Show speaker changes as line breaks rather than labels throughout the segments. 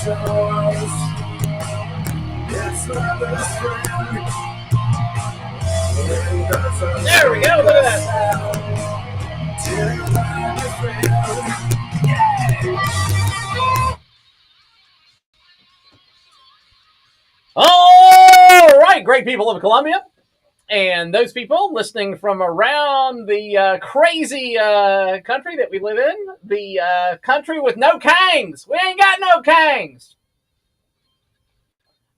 choice. It's my best friend.
There we go. Look at that. All right, great people of Columbia, and those people listening from around the crazy country that we live in, the country with no kangs. We ain't got no kangs.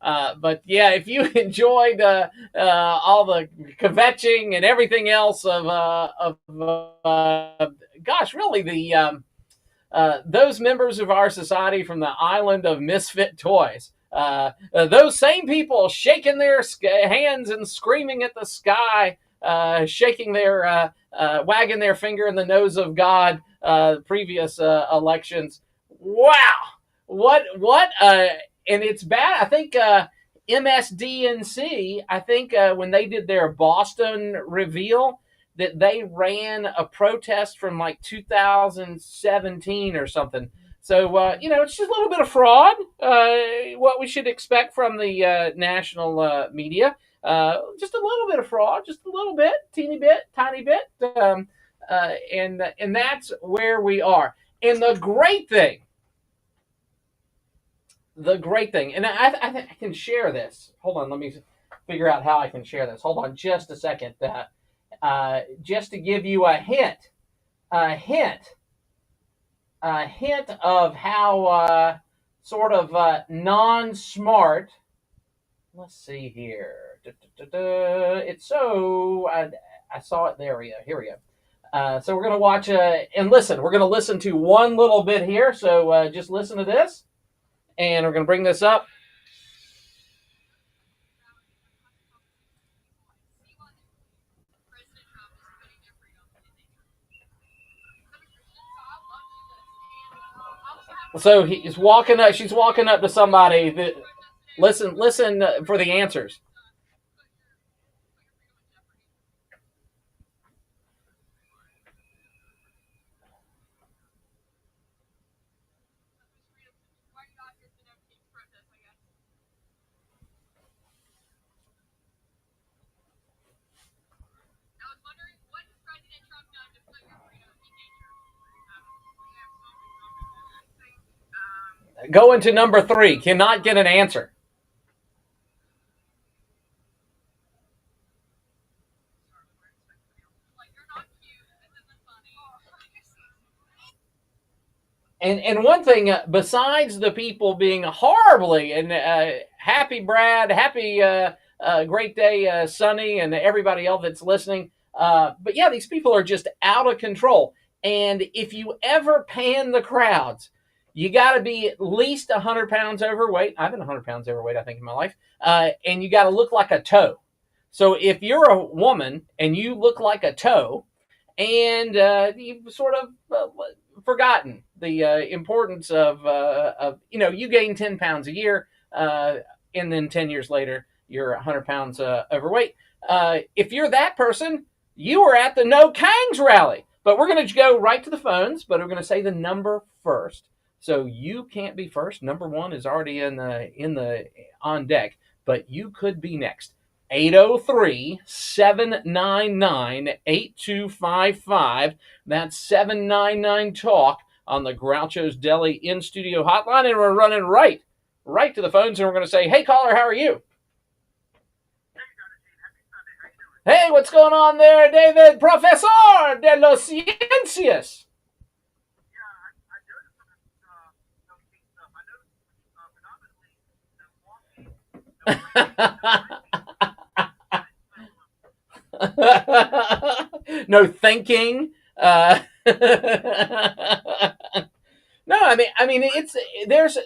But yeah, if you enjoyed all the kvetching and everything else of gosh, really those members of our society from the island of misfit toys. Those same people shaking their hands and screaming at the sky, shaking their, wagging their finger in the nose of God, previous elections. Wow. What, and it's bad. I think, MSDNC, I think, when they did their Boston reveal, that they ran a protest from like 2017 or something. So, it's just a little bit of fraud, what we should expect from the national media. Just a little bit of fraud, just a little bit, teeny bit, tiny bit. And that's where we are. And the great thing, and I can share this. Hold on, let me figure out how I can share this. Hold on just a second. Just to give you a hint of how sort of non-smart. Let's see here. It's so I saw it. There we go. Here we go. So we're gonna watch and listen. We're gonna listen to one little bit here. So just listen to this, and we're gonna bring this up. So he's walking up. She's walking up to somebody. That listen for the answers. Going to number 3. Cannot get an answer. And one thing, besides the people being horribly and happy Brad, happy great day Sonny, and everybody else that's listening. But yeah, these people are just out of control. And if you ever pan the crowds, you got to be at least 100 pounds overweight. I've been 100 pounds overweight, I think, in my life. And you got to look like a toe. So if you're a woman and you look like a toe, and you've sort of forgotten the importance of you gain 10 pounds a year, and then 10 years later, you're 100 pounds overweight. If you're that person, you were at the No Kangs rally. But we're going to go right to the phones, but we're going to say the number first. So you can't be first. Number 1 is already in the on deck, but you could be next. 803-799-8255. That's 799 Talk on the Groucho's Deli in-studio hotline. And we're running right to the phones, and we're going to say, hey, caller, how are you? Hey, what's going on there, David? Professor de los Ciencias. No thinking. No, I mean, there is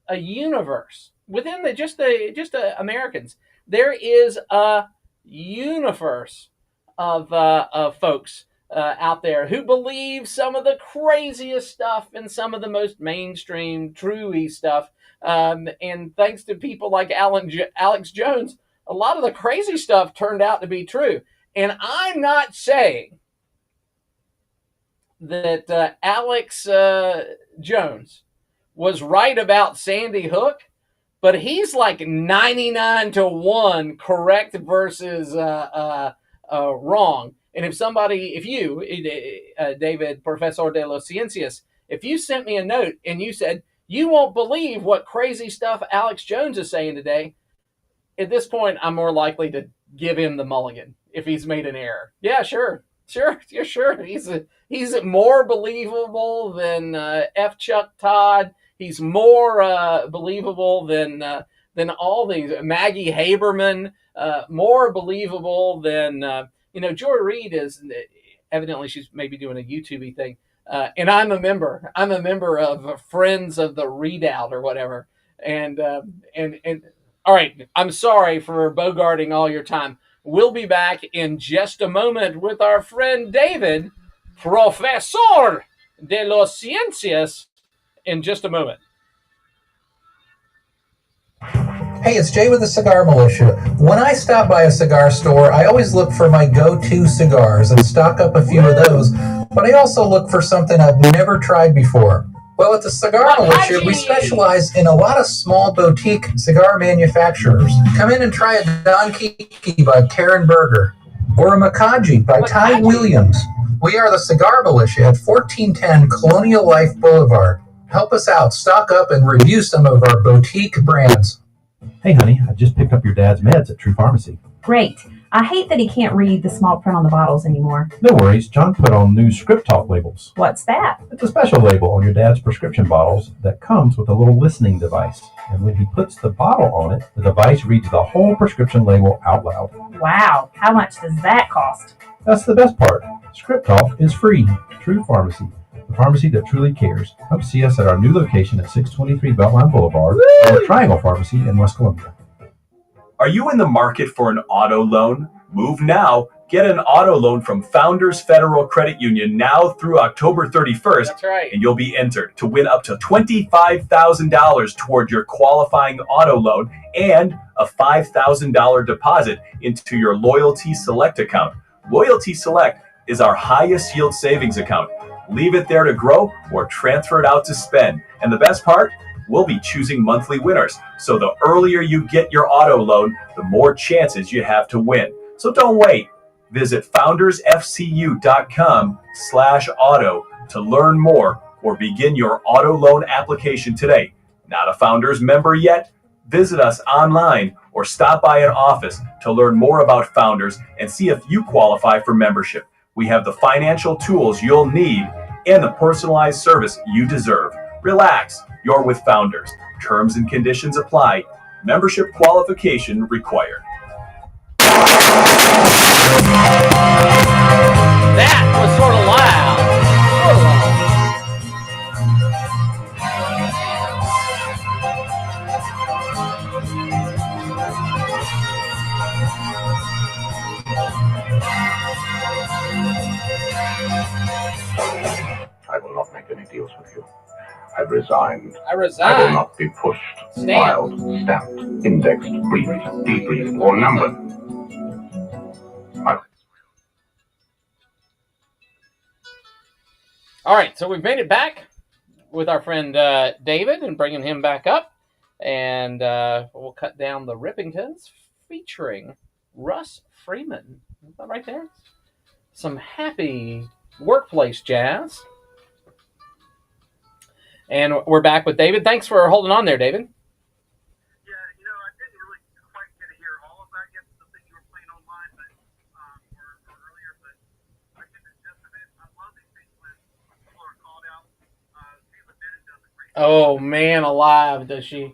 a universe within just Americans. There is a universe of folks out there who believe some of the craziest stuff and some of the most mainstream, true-y stuff. And thanks to people like Alex Jones, a lot of the crazy stuff turned out to be true. And I'm not saying that Alex Jones was right about Sandy Hook, but he's like 99-1 correct versus wrong. And if you, David, Professor de los Ciencias, if you sent me a note and you said, you won't believe what crazy stuff Alex Jones is saying today, at this point, I'm more likely to give him the mulligan if he's made an error. Yeah, sure. Yeah, sure. He's more believable than F. Chuck Todd. He's more believable than all these Maggie Haberman. More believable than Joy Reid is. Evidently, she's maybe doing a YouTube thing. And I'm a member. I'm a member of Friends of the Readout or whatever. And all right, I'm sorry for bogarting all your time. We'll be back in just a moment with our friend David, Profesor de los Ciencias, in just a moment.
Hey, it's Jay with the Cigar Militia. When I stop by a cigar store, I always look for my go-to cigars and stock up a few of those, but I also look for something I've never tried before. Well, at the Cigar Militia, we specialize in a lot of small boutique cigar manufacturers. Come in and try a Don Kiki by Karen Berger or a Makaji by Ty Williams. We are the Cigar Militia at 1410 Colonial Life Boulevard. Help us out, stock up, and review some of our boutique brands.
Hey, honey, I just picked up your dad's meds at True Pharmacy.
Great. I hate that he can't read the small print on the bottles anymore.
No worries. John put on new Script Talk labels.
What's that?
It's a special label on your dad's prescription bottles that comes with a little listening device. And when he puts the bottle on it, the device reads the whole prescription label out loud.
Wow. How much does that cost?
That's the best part. Script Talk is free. True Pharmacy, the pharmacy that truly cares. Come see us at our new location at 623 Beltline Boulevard or Triangle Pharmacy in West Columbia.
Are you in the market for an auto loan? Move now. Get an auto loan from Founders Federal Credit Union now through October 31st.
That's right.
And you'll be entered to win up to $25,000 toward your qualifying auto loan and a $5,000 deposit into your Loyalty Select account. Loyalty Select is our highest yield savings account. Leave it there to grow or transfer it out to spend. And the best part? We'll be choosing monthly winners. So the earlier you get your auto loan, the more chances you have to win. So don't wait. Visit foundersfcu.com/auto to learn more or begin your auto loan application today. Not a Founders member yet? Visit us online or stop by an office to learn more about Founders and see if you qualify for membership. We have the financial tools you'll need and the personalized service you deserve. Relax, you're with Founders. Terms and conditions apply. Membership qualification required.
That was sort of loud.
I will not make any deals with you. I've resigned.
I
I will
resign.
not be pushed,
Stamped.
filed, stamped, indexed, briefed, debriefed, or numbered.
All right, so we've made it back with our friend David and bringing him back up. And we'll cut down the Rippingtons featuring Russ Freeman. Is that right there? Some happy workplace jazz. And we're back with David. Thanks for holding on there, David.
Yeah, I didn't really quite get to hear all of that, the thing you were playing online, but or earlier, but I get the gist of it. I love these things when people are called out. Sheila Bennett does a great job.
Oh, man alive, does she?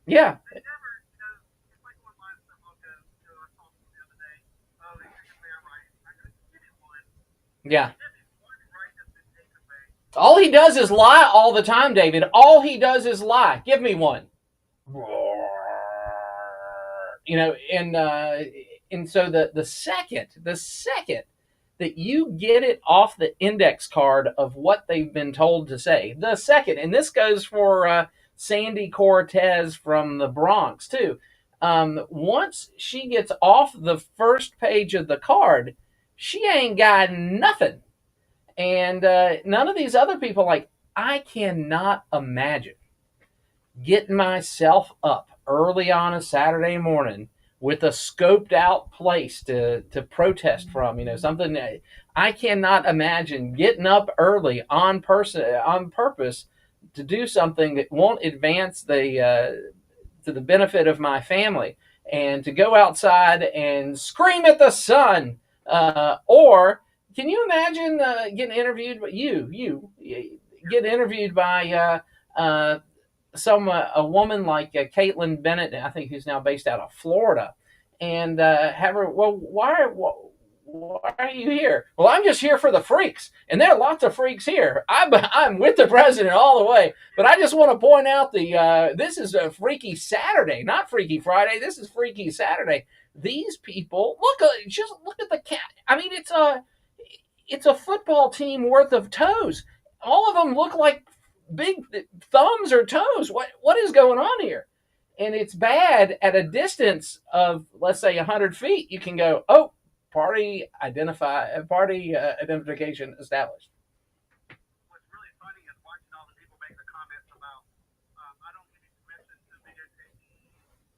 Yeah.
They never, it's like one line stuff I'll go, I saw something the other day. Oh, they took it there right. I go, give it one.
Yeah.
Give it one right that's been taken away.
All he does is lie all the time, David. All he does is lie. Give me one. And so the second that you get it off the index card of what they've been told to say, the second, and this goes for Sandy Cortez from the Bronx too. Once she gets off the first page of the card, she ain't got nothing. And none of these other people, like, I cannot imagine getting myself up early on a Saturday morning with a scoped out place to protest from, something that I cannot imagine getting up early on purpose to do something that won't advance to the benefit of my family, and to go outside and scream at the sun. Or can you imagine getting interviewed? You get interviewed by a woman like Caitlin Bennett, I think, who's now based out of Florida, and have her. Well, why are you here? Well, I'm just here for the freaks, and there are lots of freaks here. I'm with the president all the way, but I just want to point out this is a Freaky Saturday, not Freaky Friday. This is Freaky Saturday. These people just look at the cat. I mean, it's a football team worth of toes. All of them look like big thumbs or toes. What is going on here? And it's bad at a distance of, let's say, 100 feet. You can go, oh, party identification established.
What's really funny is watching all the people make the comments about, I don't give you permission to videotape me,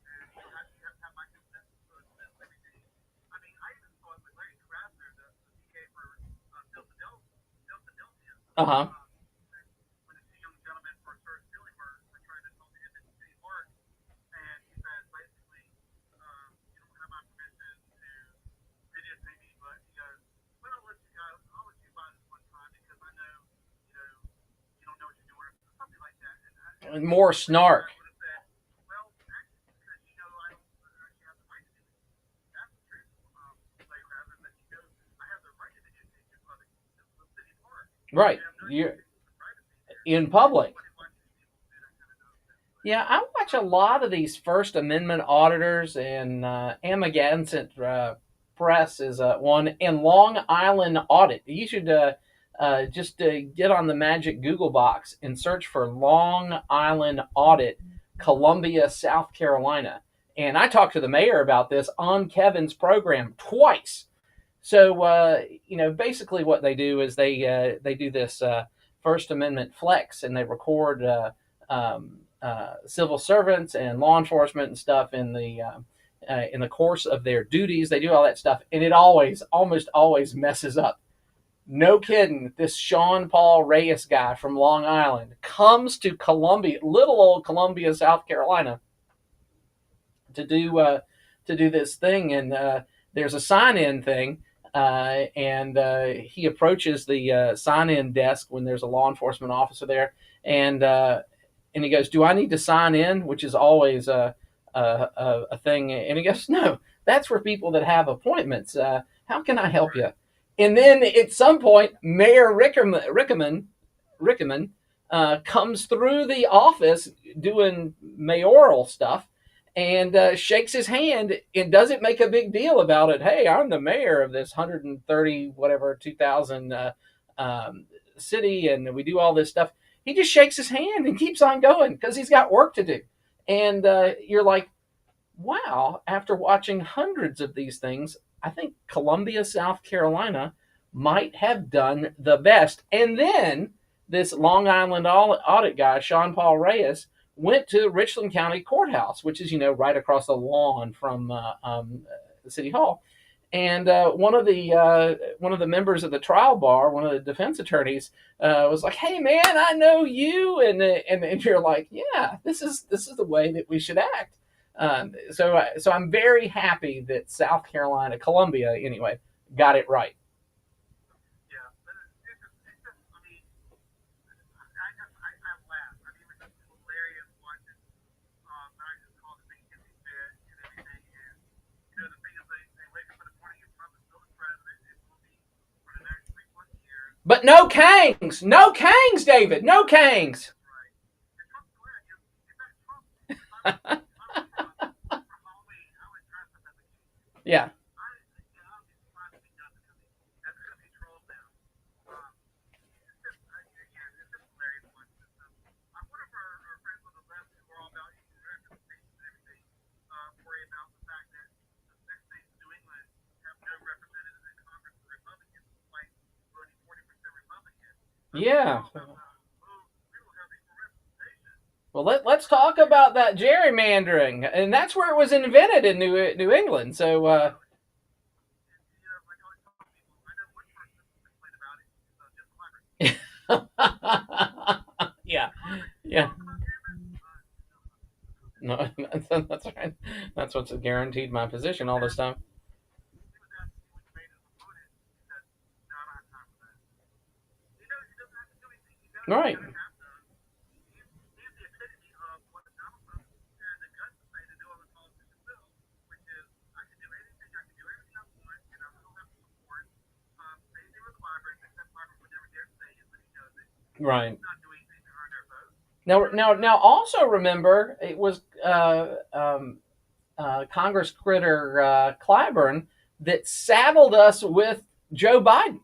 and you have to have my consent to everything. I mean, I even saw it with Larry Krasner, the DA for Philadelphia.
Uh-huh.
When the two young gentlemen for Sir Stealing were trying to talk to him in City Park, and he said, basically, you don't have my permission to videotape me, but he goes, well, I'll let you buy this one time because I know, you don't know what you're doing, or something like that.
And more snark.
I would have said, well, actually, because I don't actually have the right to do it. That's the truth, Larry Krasner, that he goes, I have the right to videotape you for the City Park.
Right. You're in public. Yeah, I watch a lot of these First Amendment auditors, and Amagansett Press is one, and Long Island Audit. You should just get on the magic Google box and search for Long Island Audit, Columbia, South Carolina. And I talked to the mayor about this on Kevin's program twice. So, basically what they do is they do this First Amendment flex, and they record civil servants and law enforcement and stuff in the course of their duties. They do all that stuff, and it almost always messes up. No kidding. This Sean Paul Reyes guy from Long Island comes to little old Columbia, South Carolina, to do this thing, and there's a sign-in thing. And he approaches the sign-in desk when there's a law enforcement officer there, and he goes, "Do I need to sign in?" Which is always a thing. And he goes, "No, that's for people that have appointments. How can I help you?" And then at some point, Mayor Rickaman comes through the office doing mayoral stuff, and shakes his hand and doesn't make a big deal about it. Hey, I'm the mayor of this 2,000 city, and we do all this stuff. He just shakes his hand and keeps on going because he's got work to do. And you're like, wow, after watching hundreds of these things, I think Columbia, South Carolina might have done the best. And then this Long Island audit guy, Sean Paul Reyes, went to Richland County Courthouse, which is, right across the lawn from the City Hall. And one of the members of the trial bar, one of the defense attorneys, was like, "Hey, man, I know you," and you're like, "Yeah, this is the way that we should act." So I'm very happy that South Carolina, Columbia, anyway, got it right.
Yeah, but it's just, I mean, I laugh. I mean, it was just hilarious watching, but I just called it being hissy fit and everything. And, the thing is, they wake up in the morning and Trump is still the president and will be for the next 3+ years.
But no Kangs! No Kangs, David! No Kangs!
Right. And Trump's glad. In fact, Trump, for Halloween, I was dressed up as a king.
Yeah. Yeah. Well, let's talk about that gerrymandering, and that's where it was invented in New England. So,
like I always tell people, I know one person who complained about it, Jim Clyburn.
yeah, yeah. No, that's right. That's what's guaranteed my position all this time.
He was asking me when he made his opponent. He said, "No, I don't have time for that." He knows he doesn't have to do anything. He knows he
Right.
doesn't have to. He's the epitome of what Donald Trump had the guts to say to do what a politician will, which is, I can do anything, I can do everything I want, and I still have support. Same thing with Clyburn, except Clyburn would never dare say it, but he knows it.
Right.
He's not doing anything to earn their vote.
Now. Also remember, it was Congress critter Clyburn that saddled us with Joe Biden.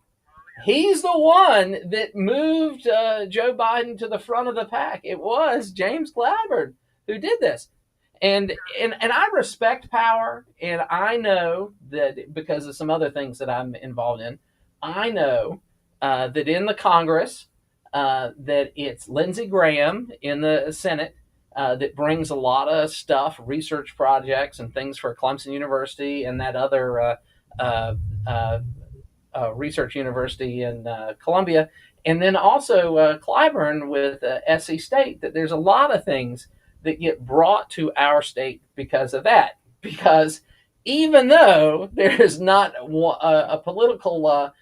He's the one that moved Joe Biden to the front of the pack. It was James Clyburn who did this. And I respect power, and I know that because of some other things that I'm involved in, I know that in the Congress, that it's Lindsey Graham in the Senate that brings a lot of stuff, research projects and things for Clemson University and that other research university in Columbia. And then also Clyburn with SC State, that there's a lot of things that get brought to our state because of that. Because even though there is not a political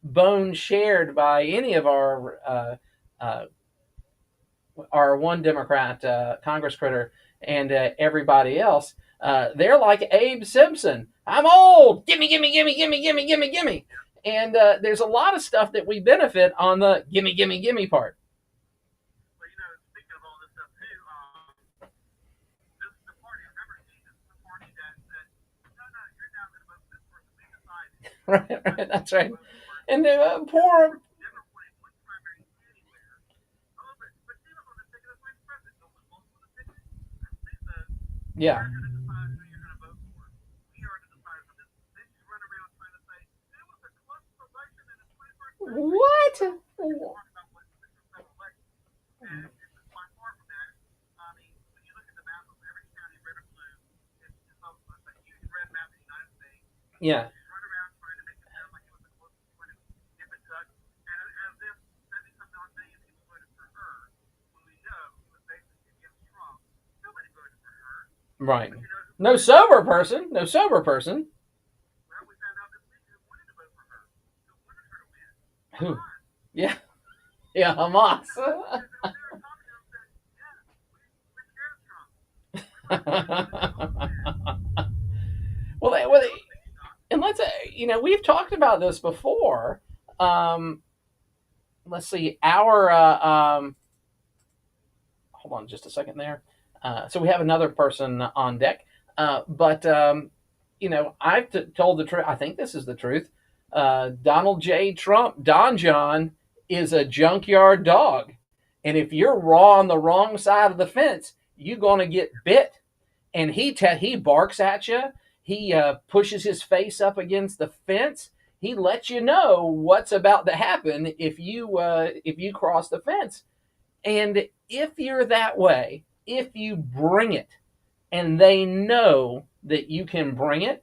bone shared by any of our one Democrat Congress critter and everybody else, they're like Abe Simpson. I'm old. Gimme, gimme, gimme, gimme, gimme, gimme, gimme. And there's a lot of stuff that we benefit on the gimme, gimme, gimme part.
But speaking of all this stuff too, this is the party. Remember, this is the party that said, "No, you're now going to vote for this person. We decided."
Right, that's right. And poor.
Never wanted one primary anywhere. Oh, but see, on the ticket of vice president, don't put multiple on the ticket.
Yeah.
You're going to decide who you're going to vote for. We are the deciders of this. Then you run around trying to say, it was a close election in the 21st century.
What?
Talk about what the 67 election. And it's by far from that. I mean, when you look at the map of every county, red or blue, it's a huge red map of the United States.
Yeah.
You run around trying to make it sound like it was a close one and nip and tuck. And as if 70-something odd million people voted for her, when we know it was basically against Trump, nobody voted for her.
Right. No sober person. No sober person.
Well, we found out this week who wanted to vote for her. Who wanted her to win.
Who? Yeah. Yeah, Hamas. well, and let's we've talked about this before. Let's see, hold on just a second there. So we have another person on deck, but I've told the truth. I think this is the truth. Donald J. Trump, Don John, is a junkyard dog, and if you're on the wrong side of the fence, you're gonna get bit. And he barks at you. He pushes his face up against the fence. He lets you know what's about to happen if you cross the fence. And if you're that way, if you bring it, and they know that you can bring it,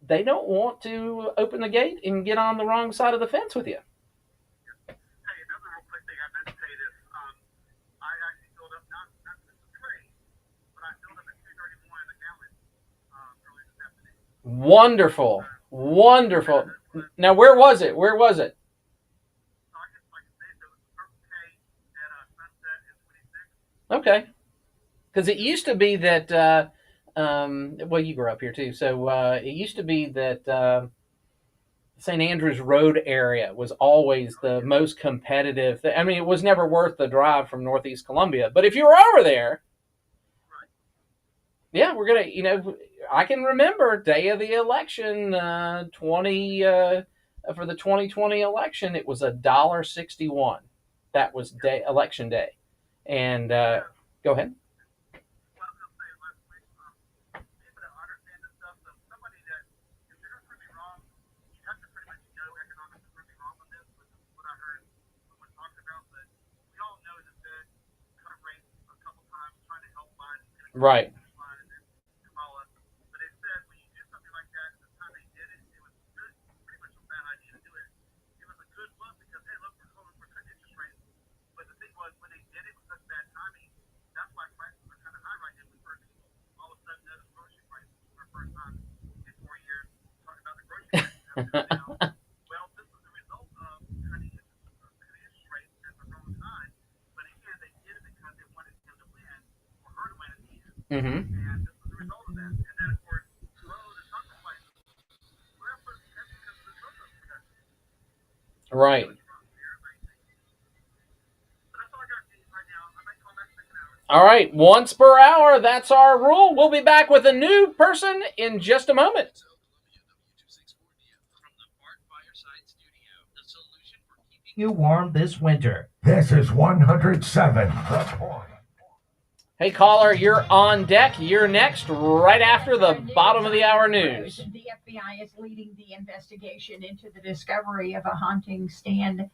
they don't want to open the gate and get on the wrong side of the fence with you.
Hey, another real quick thing I meant to say this. I actually filled up not just a trade, but I filled up at 231 a gallon earlier this afternoon.
Wonderful. Wonderful. Now, where was it? Where was it?
So I guess, like I said, there was a Circle K at Sunset and 26.
Okay. Because it used to be that, well, you grew up here too. So it used to be that St. Andrews Road area was always the most competitive. I mean, it was never worth the drive from Northeast Columbia. But if you were over there, yeah, we're going to, I can remember day of the election, for the 2020 election, it was $1.61. That was election day. And go ahead. Right.
But they said when you do something like that, the time they did it, it was good, pretty much a bad idea to do it. It was a good look because, hey, look, we're cutting interest rates. But the thing was, when they did it with such bad timing, that's why prices are kind of high right now. We've heard people all of a sudden notice grocery prices for the first time in 4 years talking about the grocery prices having come down. Well, this was the result of cutting interest rates at the wrong time. But again, they did it because they wanted him to win or her to win at the end.
Mm-hmm.
And this was the result of that. And then, of course, low the chocolate prices. Well, that's because of the chocolate production.
Right.
But that's all I got, Steve, right now. I might call back second hour.
All right. Once per hour. That's our rule. We'll be back with a new person in just a moment.
You warm this winter.
This is 107 The Point.
Hey, caller, you're on deck. You're next, right after the bottom of the hour news.
The FBI is leading the investigation into the discovery of a hunting stand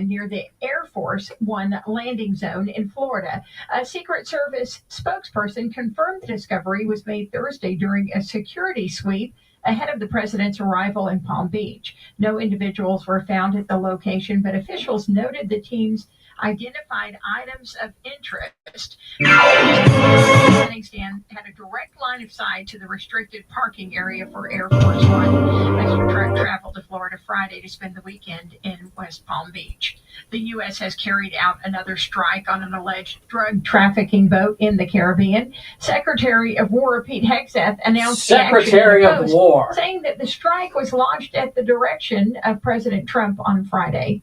near the Air Force One landing zone in Florida. A Secret Service spokesperson confirmed the discovery was made Thursday during a security sweep ahead of the president's arrival in Palm Beach. No individuals were found at the location, but officials noted the teams identified items of interest. The landing stand had a direct line of sight to the restricted parking area for Air Force One. Mr. Truck traveled to Florida Friday to spend the weekend in West Palm Beach. The U.S. has carried out another strike on an alleged drug trafficking boat in the Caribbean. Secretary of War Pete Hegseth announced
Secretary
the action in the
of
Post,
War,
saying that the strike was launched at the direction of President Trump on Friday.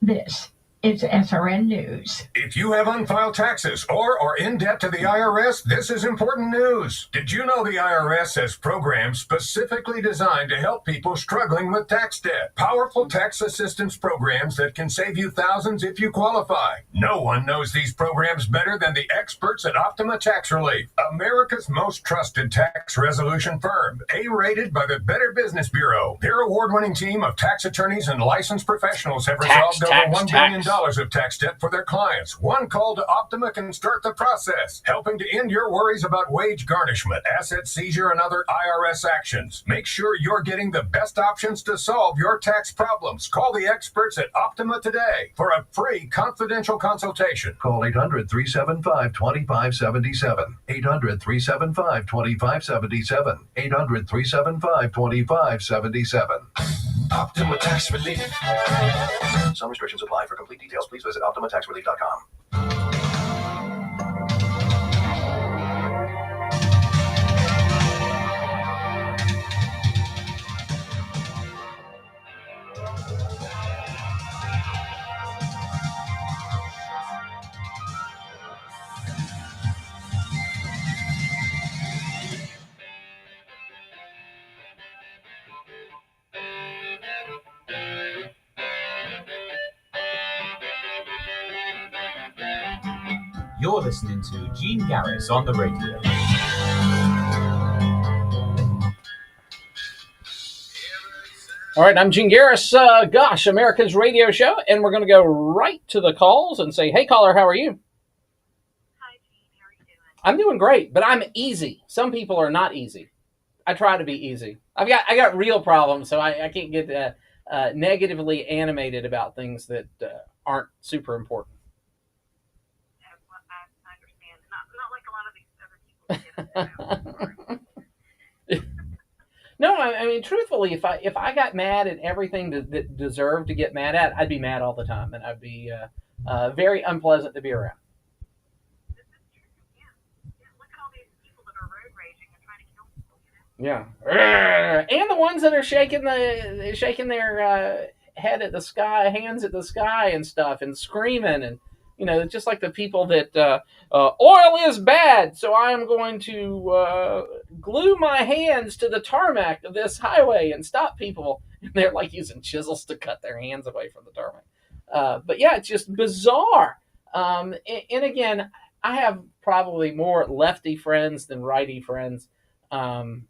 This is SRN News.
If you have unfiled taxes or are in debt to the IRS, this is important news. Did you know the IRS has programs specifically designed to help people struggling with tax debt? Powerful tax assistance programs that can save you thousands if you qualify. No one knows these programs better than the experts at Optima Tax Relief, America's most trusted tax resolution firm, A-rated by the Better Business Bureau. Their award-winning team of tax attorneys and licensed professionals have resolved over $1 billion of tax debt for their clients. One call to Optima can start the process, helping to end your worries about wage garnishment, asset seizure, and other IRS actions. Make sure you're getting the best options to solve your tax problems. Call the experts at Optima today for a free confidential consultation.
Call 800-375-2577. 800-375-2577. 800-375-2577.
Optima Tax Relief.
Some restrictions apply. For complete details, please visit OptimaTaxRelief.com.
You're listening to Gene Garris on the radio.
All right, I'm Gene Garris, America's radio show, and we're going to go right to the calls and say, hey, caller, how are you?
Hi, Gene. How are you doing?
I'm doing great, but I'm easy. Some people are not easy. I try to be easy. I got real problems, so I can't get negatively animated about things that aren't super important.
I understand. Not like a lot of these other people get it.
No, I mean, truthfully, if I got mad at everything that deserved to get mad at, I'd be mad all the time, and I'd be very unpleasant to be around.
This is true. Yeah. Look at all these people that are road raging and trying to kill people.
Yeah, and the ones that are shaking their head at the sky, hands at the sky, and stuff, and screaming, and just like the people that oil is bad, so I am going to glue my hands to the tarmac of this highway and stop people. And they're like using chisels to cut their hands away from the tarmac. But yeah, it's just bizarre. And again, I have probably more lefty friends than righty friends. And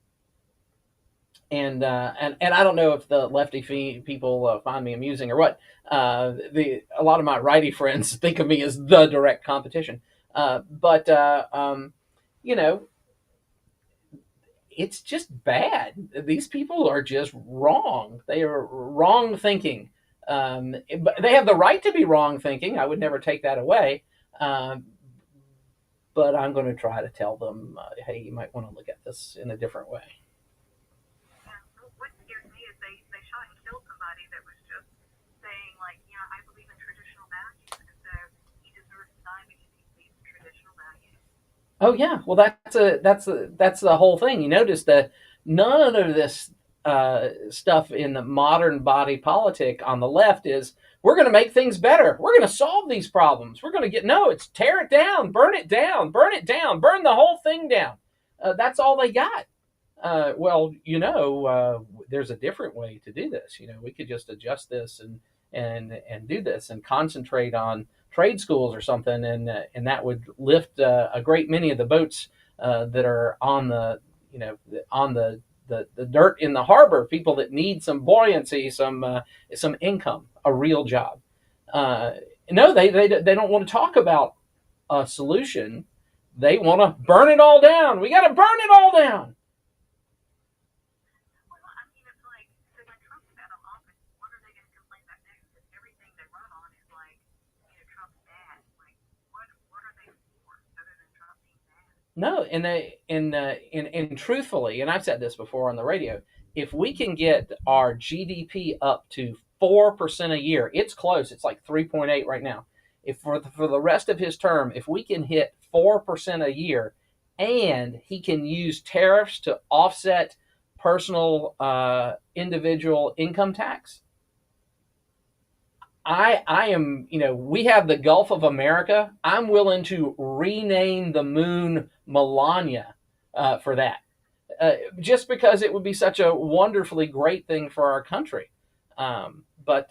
I don't know if the lefty people find me amusing or what. A lot of my righty friends think of me as the direct competition. You know, it's just bad. These people are just wrong. They are wrong thinking. But they have the right to be wrong thinking. I would never take that away. Um, but I'm going to try to tell them, hey, you might want to look at this in a different way.
What scares me is they shot and killed somebody that was just saying, like, you know, I believe in traditional values, and so he deserves to die because he believes in traditional values.
Oh yeah, well that's the whole thing. You notice that none of this stuff in the modern body politic on the left is we're going to make things better. We're going to solve these problems. We're going to get no. It's tear it down, burn it down, burn it down, burn the whole thing down. That's all they got. There's a different way to do this. We could just adjust this and do this and concentrate on trade schools or something, and that would lift a great many of the boats that are on the dirt in the harbor. People that need some buoyancy, some income, a real job. No, they don't want to talk about a solution. They want to burn it all down. We got to burn it all down.
Well, I mean, it's like, so when Trump's out of office, what are they going to complain about next? Because everything they run on is like, you know, Trump's bad. Like, what are they for other than Trump being bad?
No, and truthfully, and I've said this before on the radio, if we can get our GDP up to 4% a year, it's close. It's like 3.8 right now. If for the rest of his term, if we can hit 4% a year, and he can use tariffs to offset personal individual income tax, I am, we have the Gulf of America. I'm willing to rename the moon Melania for that, just because it would be such a wonderfully great thing for our country. But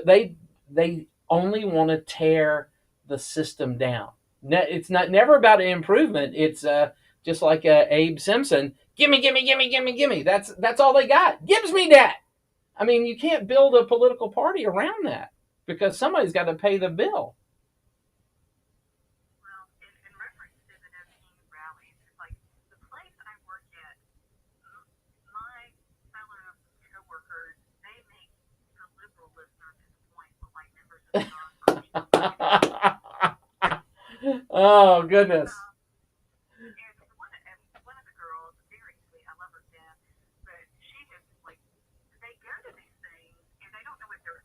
they only want to tear the system down. It's never about improvement. It's just like Abe Simpson. Gimme, gimme, gimme, gimme, gimme. That's all they got. Gives me that. I mean, you can't build a political party around that, because somebody's got to pay the bill.
Well, in reference to the No King rallies, it's like the place I work at, my fellow coworkers, they make the liberal listeners disappoint, but like members of the
Oh, goodness.
And one of the girls, very sweet, I love her to death, but she just, like, they go to these things, and they don't know what they're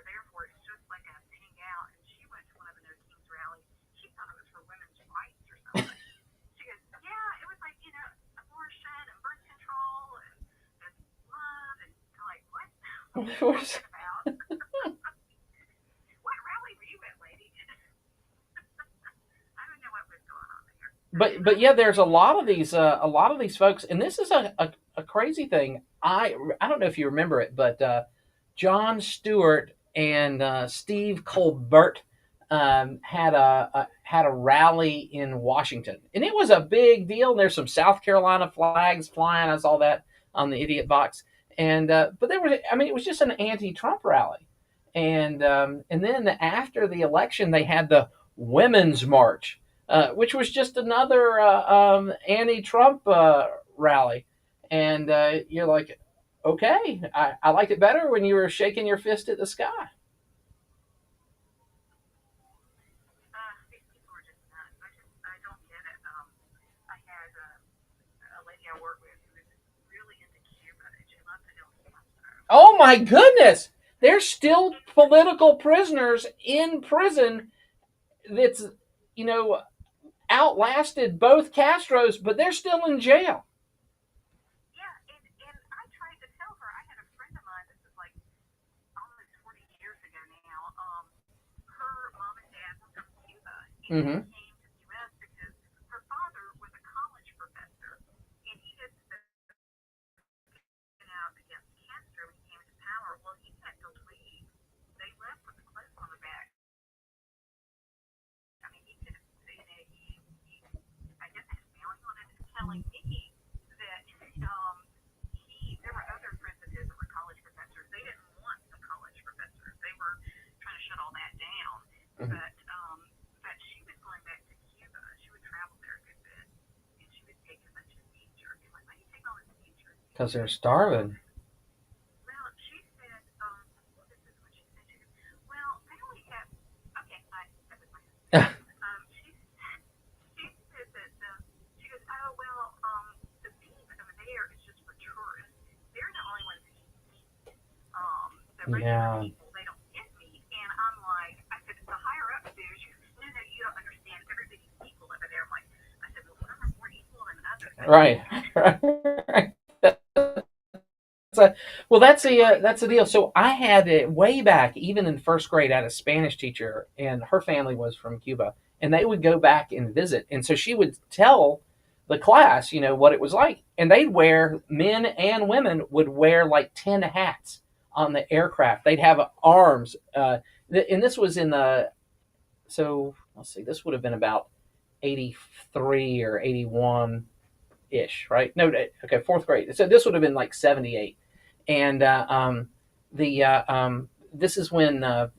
there for. It's just like a hangout, and she went to one of the No Kings rallies. She thought it was for women's rights or something. She goes, yeah, it was like, abortion and birth control and love, and I'm like, what? What are you talking about? What rally were you at, lady? I don't know what was going on there.
But yeah, there's a lot of these folks, and this is a crazy thing. I don't know if you remember it, but Jon Stewart and Steve Colbert had a rally in Washington, and it was a big deal. There's some South Carolina flags flying. I saw that on the Idiot Box, and but it was just an anti-Trump rally, and then after the election, they had the Women's March, which was just another anti-Trump rally, and you're like, okay, I liked it better when you were shaking your fist at the sky.
These people are just nuts. I don't get it. I had a lady I work with who was really into Cuba, and she loved Fidel Castro.
Oh my goodness! There's still political prisoners in prison that's, outlasted both Castros, but they're still in jail.
Yeah, and I tried to tell her. I had a friend of mine, this is like almost 40 years ago now. Her mom and dad were from Cuba, and
Mm-hmm.
came to the U.S. because her father was a college professor, and he had spoken out against Castro when he came into power. Well, he had to leave. They left with the clothes on their back. I mean, he could have seen it. I guess his family wanted to telling me that there were other friends of his that were college professors. They didn't want the college professors. They were trying to shut all that down.
Mm-hmm.
But she was going back
because they're starving.
Well, she said, this is what she said. She goes, well, I only have, okay, that was my she said that, she goes, oh, well, the beef over there is just for tourists. They're the only ones who eat meat. The regular people, they don't get meat. And I'm like, I said, the higher up do. She goes, no, you don't understand. Everybody's equal over there. I'm like, I said, well, some are more equal than others.
Right. Well, that's the deal. So I had it way back, even in first grade. I had a Spanish teacher, and her family was from Cuba, and they would go back and visit. And so she would tell the class, what it was like, and men and women would wear like 10 hats on the aircraft. They'd have arms, and this was so let's see, this would have been about 83 or 81 ish, right? No, okay, fourth grade. So this would have been like 78. And this is when the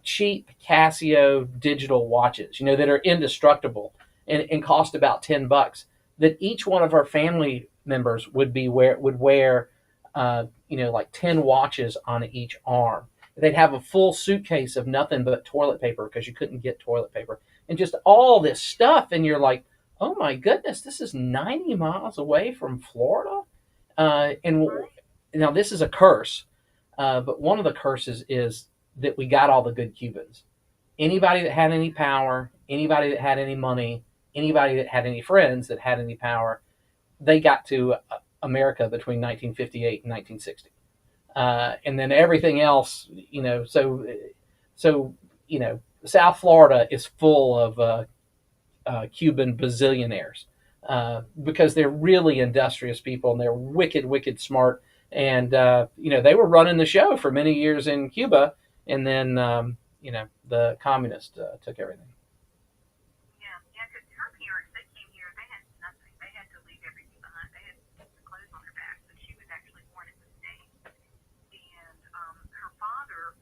cheap Casio digital watches, that are indestructible and cost about $10, that each one of our family members would wear like 10 watches on each arm. They'd have a full suitcase of nothing but toilet paper because you couldn't get toilet paper, and just all this stuff. And you're like, oh my goodness, this is 90 miles away from Florida. And now this is a curse, but one of the curses is that we got all the good Cubans. Anybody that had any power, anybody that had any money, anybody that had any friends that had any power, they got to America between 1958 and 1960. And then everything else, South Florida is full of Cuban bazillionaires because they're really industrious people, and they're wicked, wicked smart. And, they were running the show for many years in Cuba, and then, the communists took everything.
Yeah, because her parents, they came here, they had nothing. They had to leave everything behind. They had clothes on their backs, but she was actually born in the States. And her father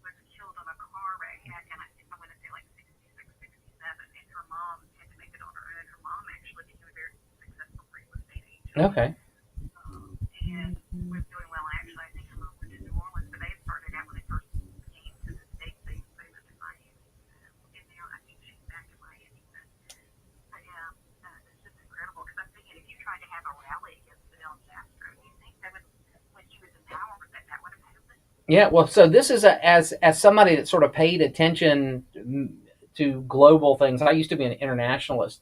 was killed in a car wreck back in, I want to say like 66, 67, and her mom had to make it on her own. Her mom actually became a very successful real estate agent.
Okay.
And was doing well. Actually, I think her mom went to New Orleans, but they started out when they first came to the States. They lived in Miami. And now I think she's back in Miami. But yeah, it's just incredible. Because I'm thinking, if you tried to have a rally against Fidel Castro, do you think that when he was in power, that would have happened?
Yeah, well, so this is as somebody that sort of paid attention to global things. I used to be an internationalist.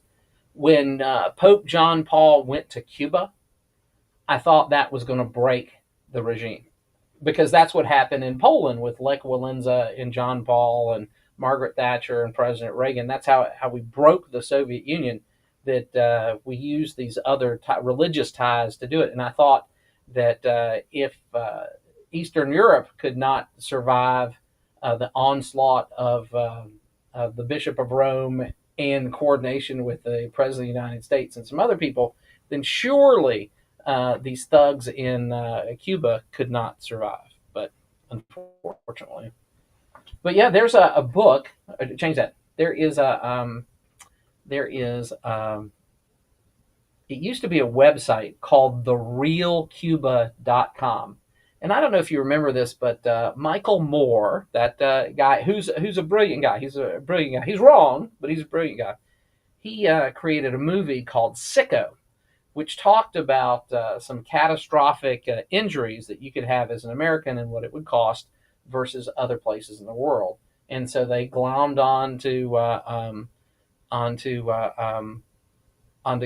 When Pope John Paul went to Cuba, I thought that was going to break the regime, because that's what happened in Poland with Lech Walesa and John Paul and Margaret Thatcher and President Reagan. That's how we broke the Soviet Union, that we used these other religious ties to do it. And I thought that if Eastern Europe could not survive the onslaught of the Bishop of Rome in coordination with the President of the United States and some other people, then surely these thugs in Cuba could not survive. But unfortunately, yeah, there's a book. Change that. There is it used to be a website called therealcuba.com. And I don't know if you remember this, but Michael Moore, that guy who's a brilliant guy. He's a brilliant guy. He's wrong, but he's a brilliant guy. He created a movie called Sicko, which talked about some catastrophic injuries that you could have as an American and what it would cost versus other places in the world. And so they glommed onto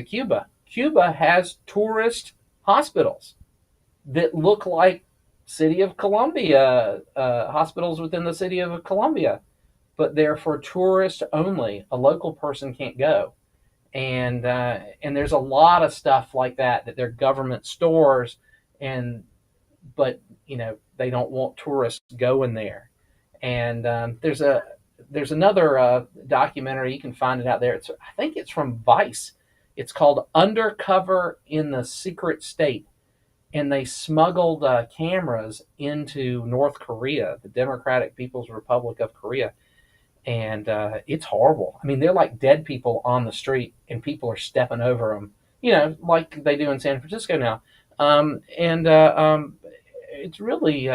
Cuba. Cuba has tourist hospitals that look like City of Columbia hospitals within the City of Columbia, but they're for tourists only. A local person can't go. And there's a lot of stuff like that they're government stores, but they don't want tourists going there. And there's another documentary, you can find it out there. I think it's from Vice. It's called Undercover in the Secret State, and they smuggled cameras into North Korea, the Democratic People's Republic of Korea. And it's horrible. I mean, they're like dead people on the street, and people are stepping over them, like they do in San Francisco now. It's really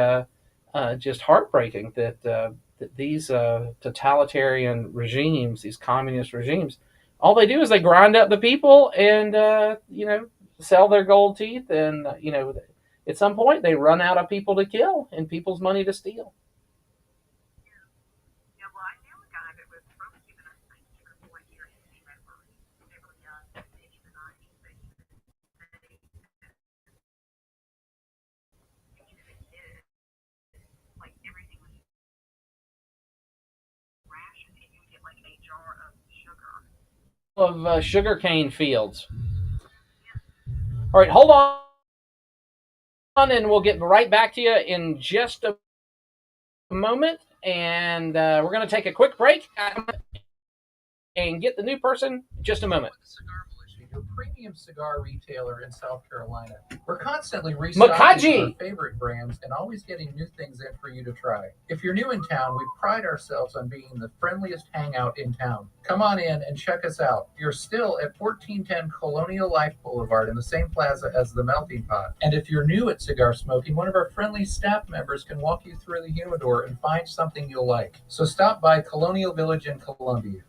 just heartbreaking that these totalitarian regimes, these communist regimes, all they do is they grind up the people and sell their gold teeth, and at some point they run out of people to kill and people's money to steal.
Yeah, well, I knew a guy that was from Cuba, I think, 3 or 4 years, and he met really young, maybe in the 90s, but he would say that when he was a kid, like everything was rationed, and you would get like a jar of sugar.
Of sugarcane fields. All right, hold on, and we'll get right back to you in just a moment. And we're going to take a quick break and get the new person in just a moment.
Your premium cigar retailer in South Carolina. We're constantly restocking our favorite brands and always getting new things in for you to try. If you're new in town, we pride ourselves on being the friendliest hangout in town. Come on in and check us out. You're still at 1410 Colonial Life Boulevard in the same plaza as the Melting Pot. And if you're new at cigar smoking, one of our friendly staff members can walk you through the humidor and find something you'll like. So stop by Colonial Village in Columbia.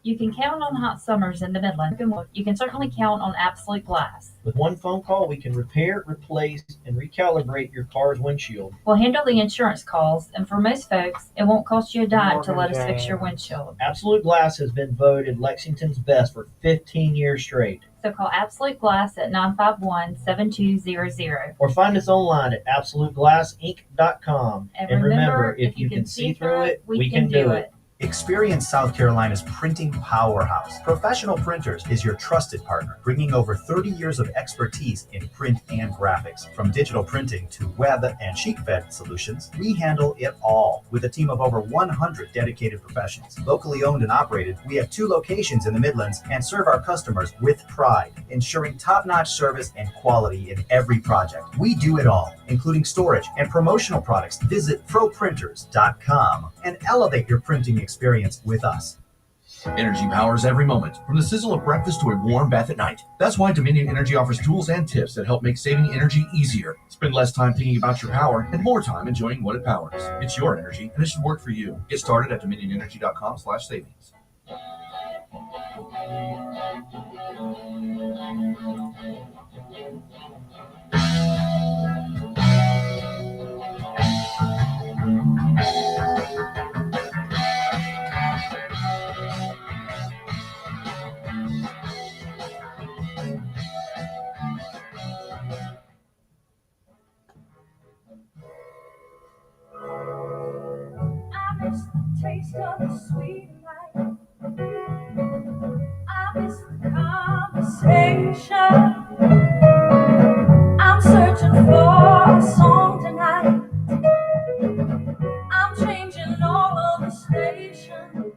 You can count on hot summers in the Midlands. You can certainly count on Absolute Glass.
With one phone call, we can repair, replace, and recalibrate your car's windshield.
We'll handle the insurance calls, and for most folks, it won't cost you a dime to let us fix your windshield.
Absolute Glass has been voted Lexington's best for 15 years straight.
So call Absolute Glass at 951-7200.
Or find us online at absoluteglassinc.com. And remember, if you can see through it, we can do it.
Experience South Carolina's printing powerhouse. Professional Printers is your trusted partner, bringing over 30 years of expertise in print and graphics. From digital printing to web and sheet-fed solutions, we handle it all with a team of over 100 dedicated professionals. Locally owned and operated, we have 2 locations in the Midlands and serve our customers with pride, ensuring top-notch service and quality in every project. We do it all, including storage and promotional products. Visit proprinters.com and elevate your printing experience with us.
Energy powers every moment, from the sizzle of breakfast to a warm bath at night. That's why Dominion Energy offers tools and tips that help make saving energy easier. Spend less time thinking about your power and more time enjoying what it powers. It's your energy, and it should work for you. Get started at dominionenergy.com/savings.
Taste of the sweet life. I miss the conversation. I'm searching for a song tonight. I'm changing all of the stations.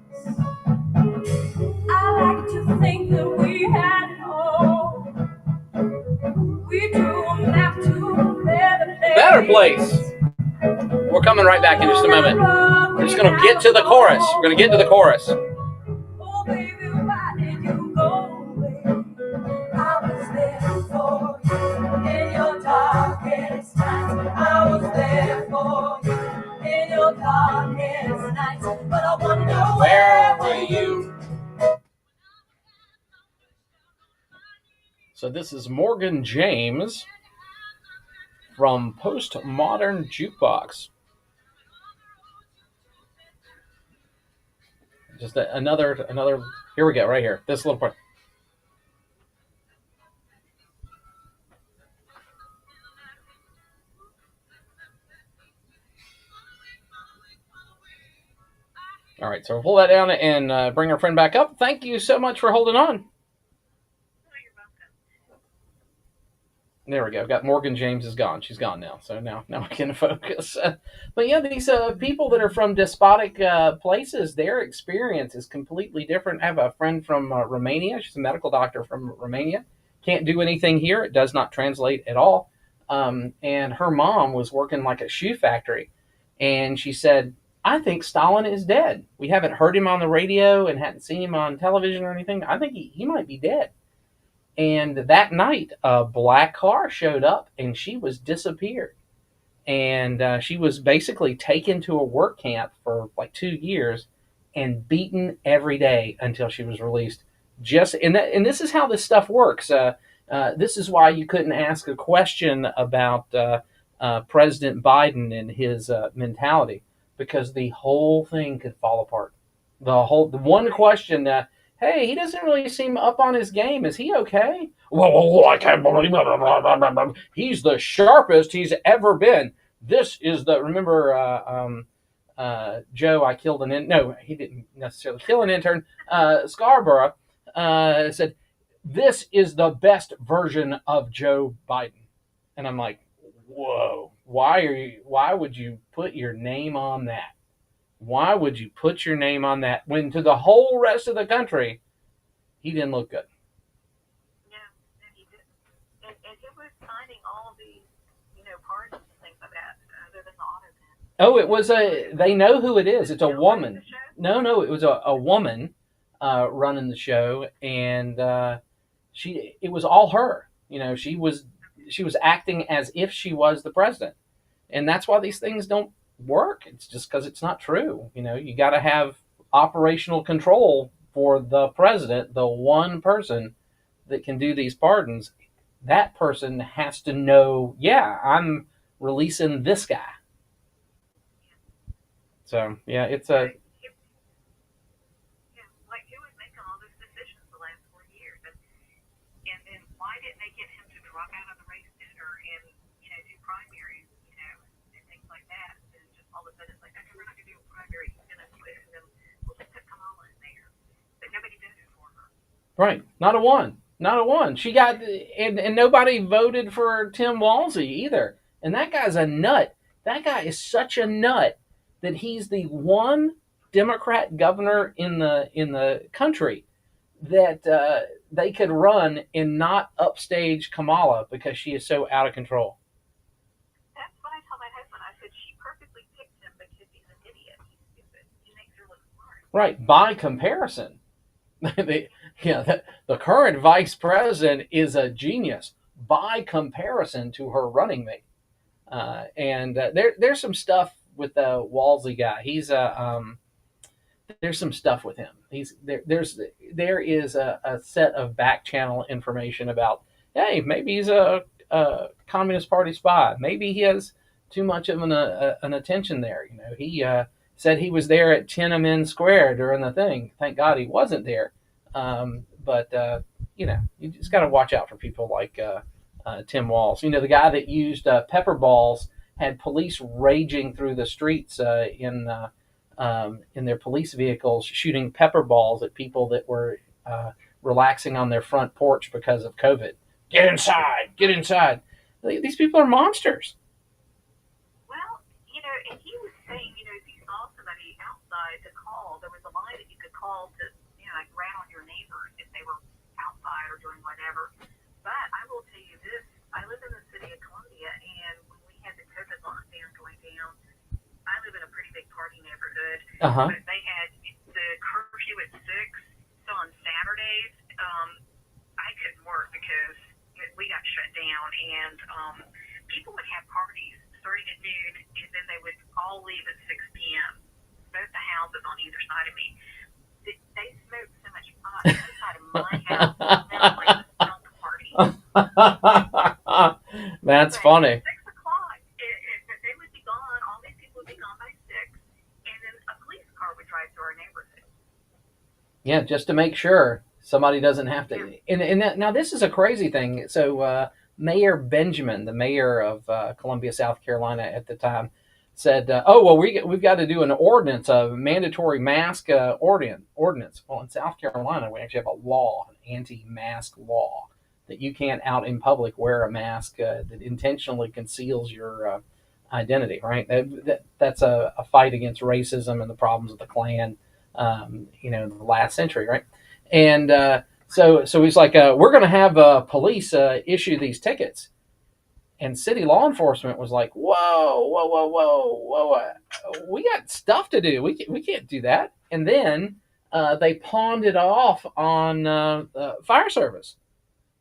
I like to think that we had it all. We drew a map to a
Better place. We're coming right back in just a moment. We're just going to get to the chorus. We're going to get to the chorus.
Oh, baby, why did you go away? I was there for you in your darkest nights. I was there for you in your darkest nights. But I wonder where were you?
So this is Morgan James from Postmodern Jukebox. Just another. Here we go, right here. This little part. All right, so we'll pull that down and bring our friend back up. Thank you so much for holding on. There we go. Got Morgan James is gone. She's gone now. So now I can focus. But yeah, these people that are from despotic places, their experience is completely different. I have a friend from Romania. She's a medical doctor from Romania. Can't do anything here. It does not translate at all. And her mom was working like a shoe factory. And she said I think Stalin is dead. We haven't heard him on the radio and hadn't seen him on television or anything. I think he might be dead. And that night, a black car showed up and she was disappeared. And she was basically taken to a work camp for like 2 years and beaten every day until she was released. And this is how this stuff works. This is why you couldn't ask a question about President Biden and his mentality, because the whole thing could fall apart. The one question, hey, he doesn't really seem up on his game. Is he okay? Well, I can't believe it. He's the sharpest he's ever been. This is remember Joe, I killed no, he didn't necessarily kill an intern. Scarborough said, this is the best version of Joe Biden. And I'm like, whoa, why would you put your name on that? Why would you put your name on that when to the whole rest of the country, he didn't look good?
Yeah, he didn't. And he was signing all these, pardons and things like that, other than the auto pen.
Oh, it was they know who it is. It's a woman. No, it was a woman running the show, and it was all her. She was acting as if she was the president. And that's why these things don't work. It's just because it's not true. You got to have operational control for the president, the one person that can do these pardons. That person has to know, yeah, I'm releasing this guy. So, yeah, it's a...
Like, who was making all those decisions the last 4 years? And then why didn't they get him to drop out of the race sooner and, do primaries, and things like that? And just all of a sudden it's like, okay, we're not going to do a primary, he's going to do it, and then we'll just put Kamala in there. But nobody did it for her.
Right. Not a one. She got, and nobody voted for Tim Walzy either. And that guy's a nut. That guy is such a nut that he's the one Democrat governor in the country that they could run and not upstage Kamala because she is so out of control.
That's what I told my husband. I said, she perfectly picked him because he's an idiot. He's stupid. He makes her look smart.
Right. By comparison, the current vice president is a genius by comparison to her running mate. And there's some stuff with the Walzy guy. He's there's some stuff with him. There is a set of back channel information about, hey, maybe he's a Communist Party spy. Maybe he has too much of an attention there. He said he was there at Tiananmen Square during the thing. Thank God he wasn't there. But you just got to watch out for people like Tim Walz. The guy that used pepper balls, had police raging through the streets in their police vehicles, shooting pepper balls at people that were relaxing on their front porch because of COVID. Get inside! Get inside! These people are monsters.
Well, and he was saying, if you saw somebody outside to call, there was a line that you could call to, like rat on your neighbors if they were outside or doing whatever. But I will tell you this, I live in the city of Columbia, and when we had the COVID lockdown going down, I live in a pretty big party neighborhood.
Uh-huh.
But they had the curfew at 6, so on Saturdays, I couldn't work because we got shut down, and people would have parties starting at noon, and then they would all leave at 6 p.m. Both the houses on either side of me. They smoked so much pot inside of my house. It smelled like a skunk party.
That's funny.
6 o'clock, they would be gone. All these people would be gone by 6, and then a police car would drive through our neighborhood.
Yeah, just to make sure somebody doesn't have to. Now this is a crazy thing. So Mayor Benjamin, the mayor of Columbia, South Carolina at the time, said, we've got to do an ordinance, a mandatory mask ordinance. Well, in South Carolina, we actually have a law, an anti-mask law, that you can't out in public wear a mask that intentionally conceals your identity, right? That's a fight against racism and the problems of the Klan, in the last century, right? And so he's like, we're going to have police issue these tickets. And city law enforcement was like, whoa, we got stuff to do. We can't do that. And then they pawned it off on fire service.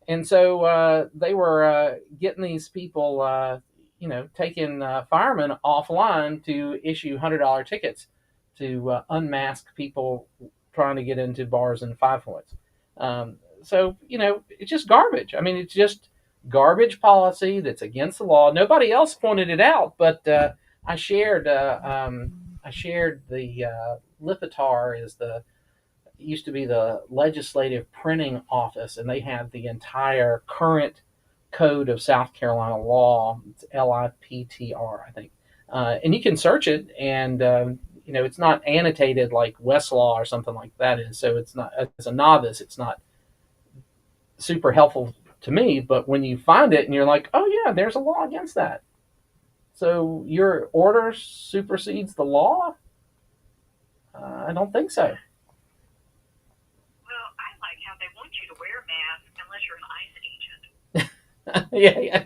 And so they were getting these people, taking firemen offline to issue $100 tickets to unmask people trying to get into bars in Five Points. So it's just garbage. I mean, it's just garbage policy that's against the law. Nobody else pointed it out, but I shared the Lipitar used to be the legislative printing office, and they have the entire current code of South Carolina law. It's LIPTR, I think, and you can search it, and it's not annotated like Westlaw or something like that is. So it's not, as a novice, it's not super helpful to me. But when you find it and you're like, oh yeah, there's a law against that. So your order supersedes the law? I don't think so. Yeah.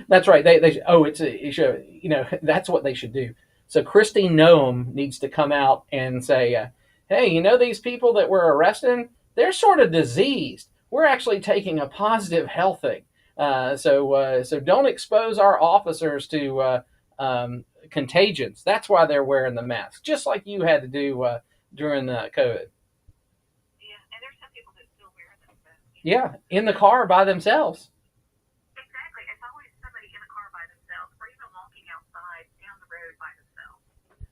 That's right. That's what they should do. So Christine Noem needs to come out and say, hey, these people that we're arresting, they're sort of diseased. We're actually taking a positive health thing. So don't expose our officers to contagions. That's why they're wearing the mask, just like you had to do during COVID. Yeah, in the car by themselves.
Exactly. It's always somebody in the car by themselves, or even walking outside down the road by themselves.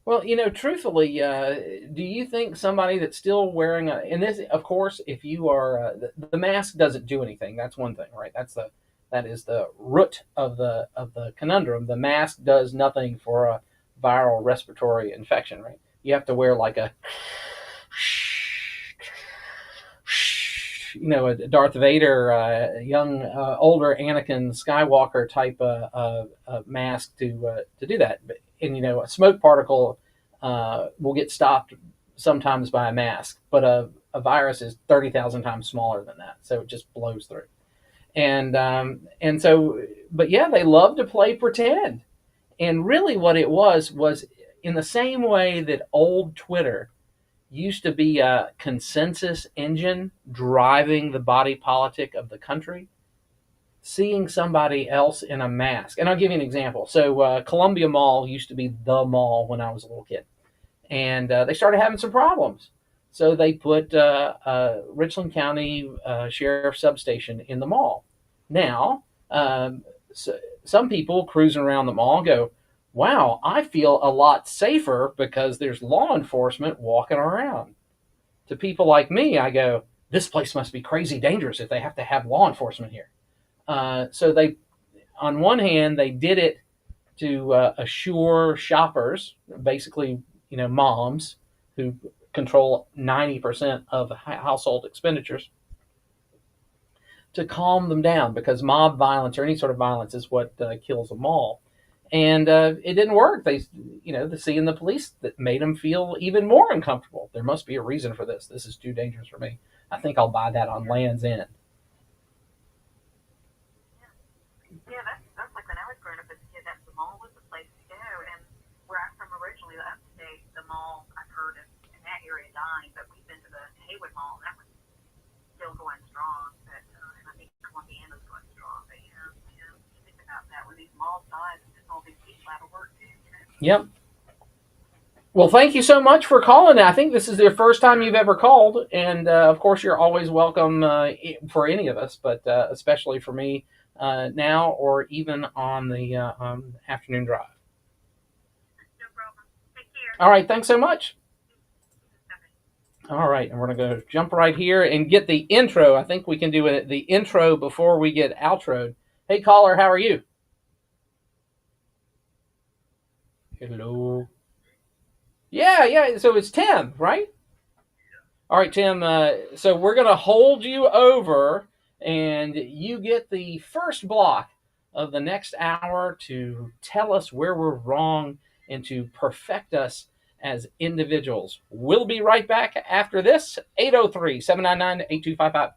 Well, truthfully, do you think somebody that's still wearing and this, of course, if you are, the mask doesn't do anything. That's one thing, right? That is the root of the conundrum. The mask does nothing for a viral respiratory infection, right? You have to wear like a Darth Vader, young, older Anakin Skywalker type mask to do that. And a smoke particle will get stopped sometimes by a mask, but a virus is 30,000 times smaller than that, so it just blows through. And so, but yeah, they love to play pretend. And really, what it was in the same way that old Twitter used to be a consensus engine driving the body politic of the country, seeing somebody else in a mask. And I'll give you an example. So Columbia Mall used to be the mall when I was a little kid. And they started having some problems. So they put Richland County Sheriff Substation in the mall. Now, some people cruising around the mall go, wow, I feel a lot safer because there's law enforcement walking around. To people like me, I go, this place must be crazy dangerous if they have to have law enforcement here. So they, on one hand, they did it to assure shoppers, basically, moms who control 90% of household expenditures, to calm them down, because mob violence or any sort of violence is what kills them all. And it didn't work. They, seeing the police, that made them feel even more uncomfortable. There must be a reason for this. This is too dangerous for me. I think I'll buy that on Land's End.
Yeah, that's like when I was growing up as a kid. The mall was the place to go. And where I'm from originally, the upstate, the mall, I've heard of in that area dying, but we've been to the Haywood Mall, and that was still going strong. But and I think Columbiana's going strong. But you think about that when these malls die, it's just all these people out of work too.
Yep. Well, thank you so much for calling. I think this is the first time you've ever called, and of course, you're always welcome for any of us, but especially for me now or even on the afternoon drive.
No problem. Take care.
All right. Thanks so much. All right, and we're going to jump right here and get the intro. I think we can do the intro before we get outroed. Hey, caller, how are you? Hello. Yeah. So it's Tim, right? All right, Tim. So we're going to hold you over, and you get the first block of the next hour to tell us where we're wrong and to perfect us as individuals. We'll be right back after this. 803-799-8255.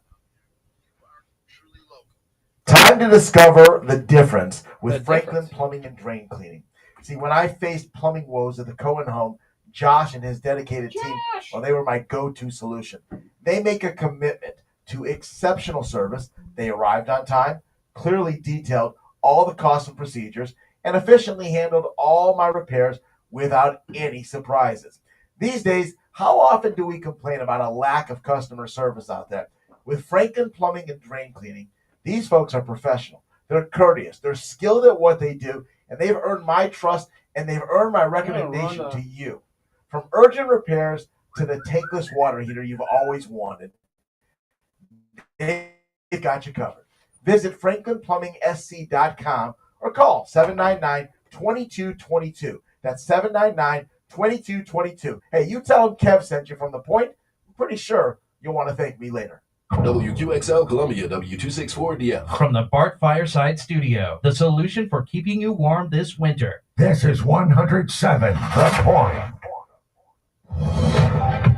Time to discover the difference with Franklin Plumbing and Drain Cleaning. See, when I faced plumbing woes at the Cohen home, Josh and his dedicated team, well, they were my go-to solution. They make a commitment to exceptional service. They arrived on time, clearly detailed all the costs and procedures, and efficiently handled all my repairs without any surprises. These days, how often do we complain about a lack of customer service out there? With Franklin Plumbing and Drain Cleaning, these folks are professional. They're courteous. They're skilled at what they do, and they've earned my trust, and they've earned my recommendation to you. From urgent repairs to the tankless water heater you've always wanted, they've got you covered. Visit franklinplumbing.sc.com or call 799-2222. That's 799-2222. Hey, you tell them Kev sent you from The Point. I'm pretty sure you'll want to thank me later.
WQXL Columbia, W264DF.
From the Bart Fireside Studio, the solution for keeping you warm this winter.
This is 107 The Point.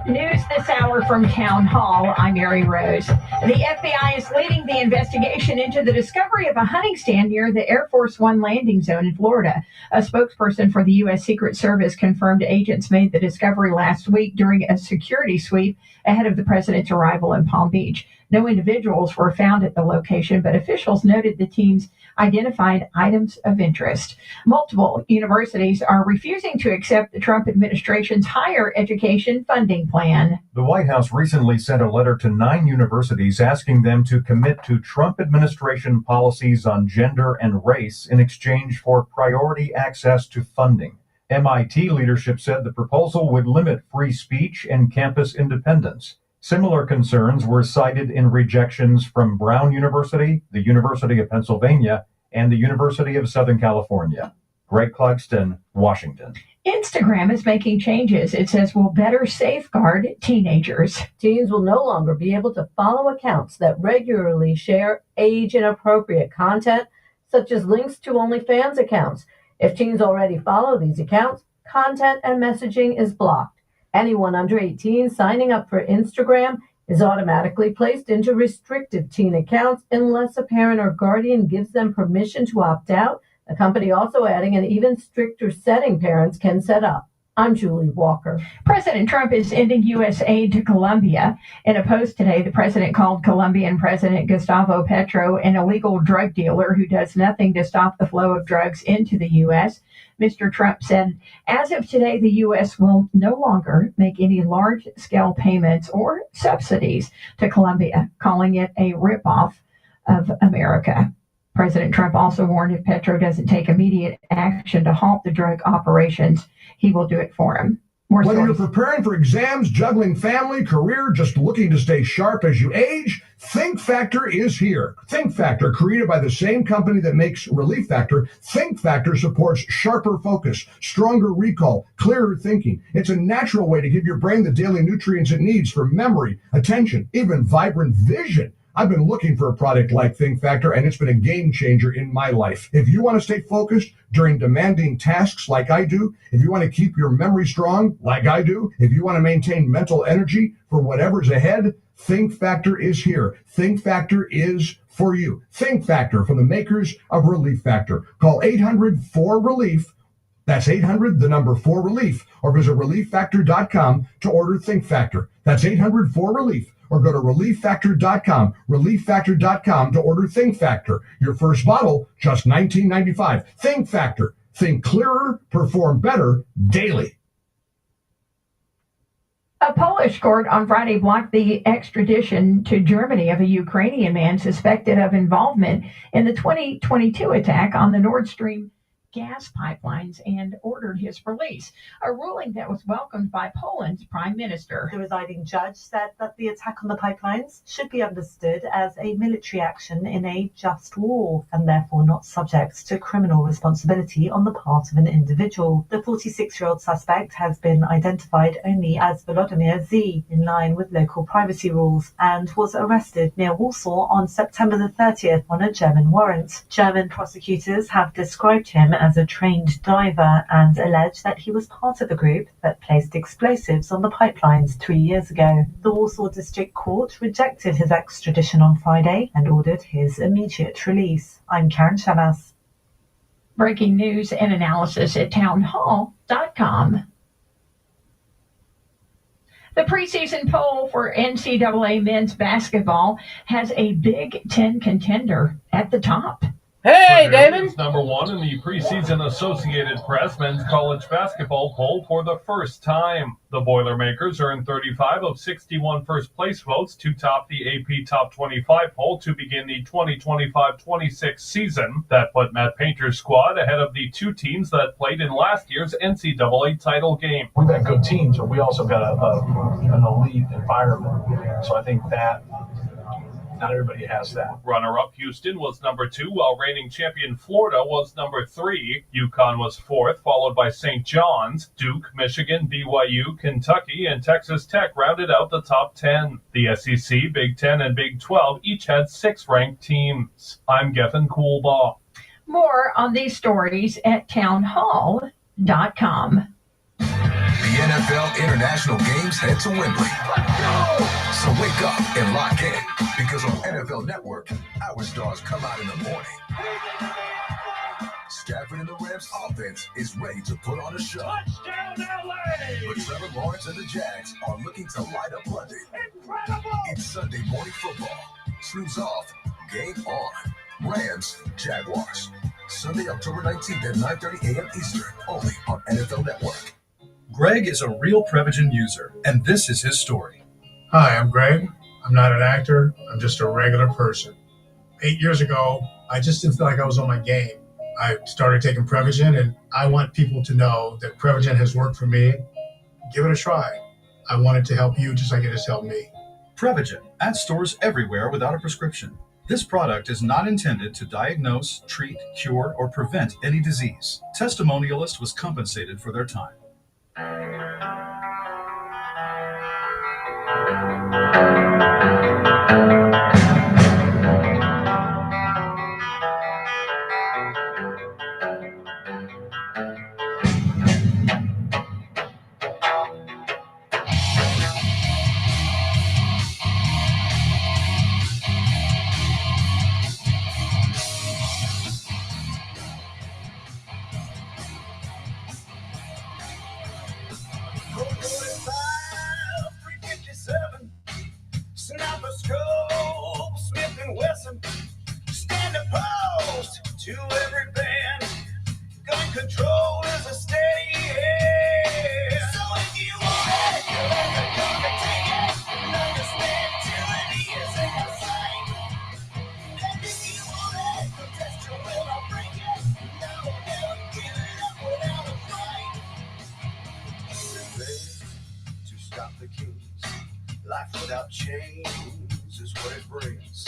News this hour from Town Hall. I'm Mary Rose. The FBI is leading the investigation into the discovery of a hunting stand near the Air Force One landing zone in Florida. A spokesperson for the U.S. Secret Service confirmed agents made the discovery last week during a security sweep ahead of the president's arrival in Palm Beach. No individuals were found at the location, but officials noted the teams identified items of interest. Multiple universities are refusing to accept the Trump administration's higher education funding plan.
The White House recently sent a letter to 9 universities asking them to commit to Trump administration policies on gender and race in exchange for priority access to funding. MIT leadership said the proposal would limit free speech and campus independence. Similar concerns were cited in rejections from Brown University, the University of Pennsylvania, and the University of Southern California. Greg Clugston, Washington.
Instagram is making changes. It says will better safeguard teenagers.
Teens will no longer be able to follow accounts that regularly share age-inappropriate content, such as links to OnlyFans accounts. If teens already follow these accounts, content and messaging is blocked. Anyone under 18 signing up for Instagram is automatically placed into restricted teen accounts unless a parent or guardian gives them permission to opt out. The company also adding an even stricter setting parents can set up. I'm Julie Walker.
President Trump is ending U.S. aid to Colombia. In a post today, the president called Colombian President Gustavo Petro an illegal drug dealer who does nothing to stop the flow of drugs into the U.S. Mr. Trump said, as of today, the U.S. will no longer make any large-scale payments or subsidies to Colombia, calling it a ripoff of America. President Trump also warned if Petro doesn't take immediate action to halt the drug operations, he will do it for him.
Whether you're preparing for exams, juggling family, career, just looking to stay sharp as you age, Think Factor is here. Think Factor, created by the same company that makes Relief Factor, Think Factor supports sharper focus, stronger recall, clearer thinking. It's a natural way to give your brain the daily nutrients it needs for memory, attention, even vibrant vision. I've been looking for a product like Think Factor, and it's been a game changer in my life. If you want to stay focused during demanding tasks like I do, if you want to keep your memory strong like I do, if you want to maintain mental energy for whatever's ahead, Think Factor is here. Think Factor is for you. Think Factor from the makers of Relief Factor. Call 800-4RELIEF. That's 800, the number 4RELIEF, or visit ReliefFactor.com to order Think Factor. That's 800-4RELIEF. Or go to ReliefFactor.com, ReliefFactor.com to order Think Factor. Your first bottle, just $19.95. Think Factor. Think clearer, perform better daily.
A Polish court on Friday blocked the extradition to Germany of a Ukrainian man suspected of involvement in the 2022 attack on the Nord Stream gas pipelines and ordered his release, a ruling that was welcomed by Poland's prime minister.
The presiding judge said that the attack on the pipelines should be understood as a military action in a just war and therefore not subject to criminal responsibility on the part of an individual. The 46-year-old suspect has been identified only as Volodymyr Z, in line with local privacy rules, and was arrested near Warsaw on September the 30th on a German warrant. German prosecutors have described him as a trained diver and alleged that he was part of a group that placed explosives on the pipelines 3 years ago. The Warsaw District Court rejected his extradition on Friday and ordered his immediate release. I'm Karen Shamas.
Breaking news and analysis at townhall.com. The preseason poll for NCAA men's basketball has a Big Ten contender at the top.
Hey, David.
Is number one in the preseason Associated Press men's college basketball poll for the first time. The Boilermakers earned 35 of 61 first-place votes to top the AP Top 25 poll to begin the 2025-26 season. That put Matt Painter's squad ahead of the two teams that played in last year's NCAA title game.
We've got good teams, but we also got an elite environment. So I think that not everybody has that.
Runner-up Houston was number 2, while reigning champion Florida was number 3. UConn was 4th, followed by St. John's. Duke, Michigan, BYU, Kentucky, and Texas Tech rounded out the top 10. The SEC, Big 10, and Big 12 each had 6 ranked teams. I'm Geffen Coolbaugh.
More on these stories at townhall.com.
The NFL International Games head to Wembley. So wake up and lock in, because on NFL Network, our stars come out in the morning. Stafford and the Rams offense is ready to put on a show.
Touchdown, LA!
But Trevor Lawrence and the Jags are looking to light up London.
Incredible!
It's Sunday morning football. Snooze off, game on. Rams, Jaguars. Sunday, October 19th at 9:30 a.m. Eastern, only on NFL Network.
Greg is a real Prevagen user, and this is his story.
Hi, I'm Greg. I'm not an actor. I'm just a regular person. 8 years ago, I just didn't feel like I was on my game. I started taking Prevagen, and I want people to know that Prevagen has worked for me. Give it a try. I want it to help you just like it has helped me.
Prevagen, at stores everywhere without a prescription. This product is not intended to diagnose, treat, cure, or prevent any disease. Testimonialist was compensated for their time.
Sniper scope, Smith and Wesson, stand opposed to every band. Gun control is a steady hand. So if you want it, you'll have to come and take it. And understand tyranny is in the sight. And if you want it, protest your will, I'll bring it. No, never give it up without a fight. Prepare to stop the kings. Life without chains is what it brings.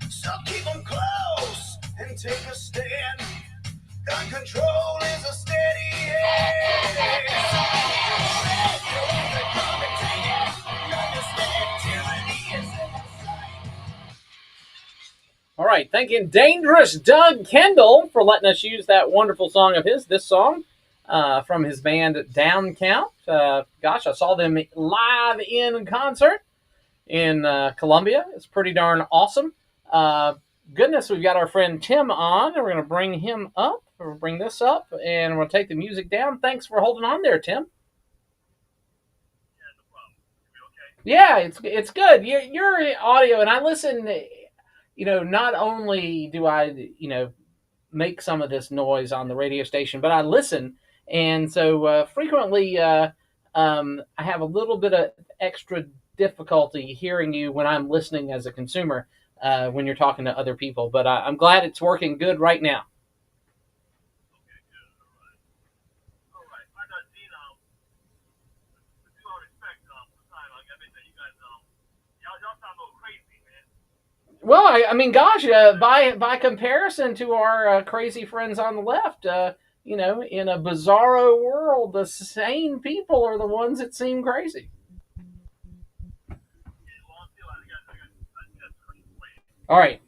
So keep them close and take a stand. Gun control is a steady hand. So if you want it, you'll have to come and take it. And understand tyranny is in the sight.
All right, thanking Dangerous Doug Kendall for letting us use that wonderful song of his, this song from his band Down Count. Gosh, I saw them live in concert in Columbia. It's pretty darn awesome. Goodness, we've got our friend Tim on, and we're going to bring him up. We'll bring this up, and we'll take the music down. Thanks for holding on there, Tim. Yeah, it's good. Your audio, and I listen. You know, not only do I, make some of this noise on the radio station, but I listen, and so frequently I have a little bit of extra difficulty hearing you when I'm listening as a consumer when you're talking to other people. But I'm glad it's working good right now. Well, I mean, gosh, by comparison to our crazy friends on the left, in a bizarro world, the sane people are the ones that seem crazy. All right.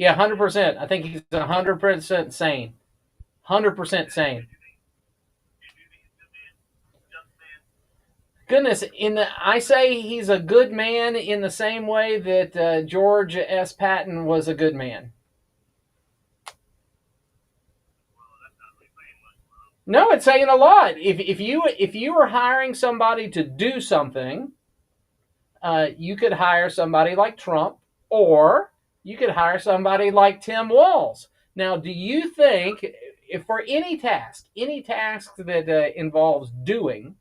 Yeah, 100%. I think he's 100% sane. 100% sane. Goodness, I say he's a good man in the same way that George S. Patton was a good man. No, it's saying a lot. If you were hiring somebody to do something, you could hire somebody like Trump, or you could hire somebody like Tim Walz. Now, do you think, if for any task that involves doing,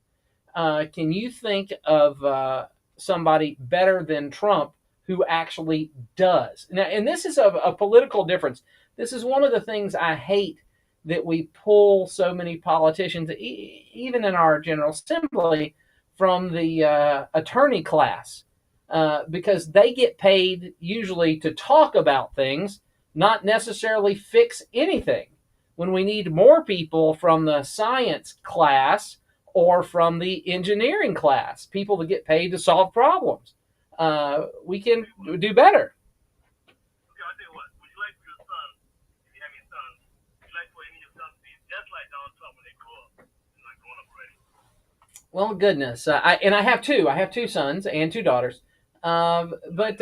can you think of somebody better than Trump who actually does? Now, and this is a political difference. This is one of the things I hate, that we pull so many politicians, even in our General Assembly, from the attorney class, because they get paid usually to talk about things, not necessarily fix anything. When we need more people from the science class or from the engineering class, people that get paid to solve problems, we can do better. Well, goodness, I have two. I have two sons and two daughters. But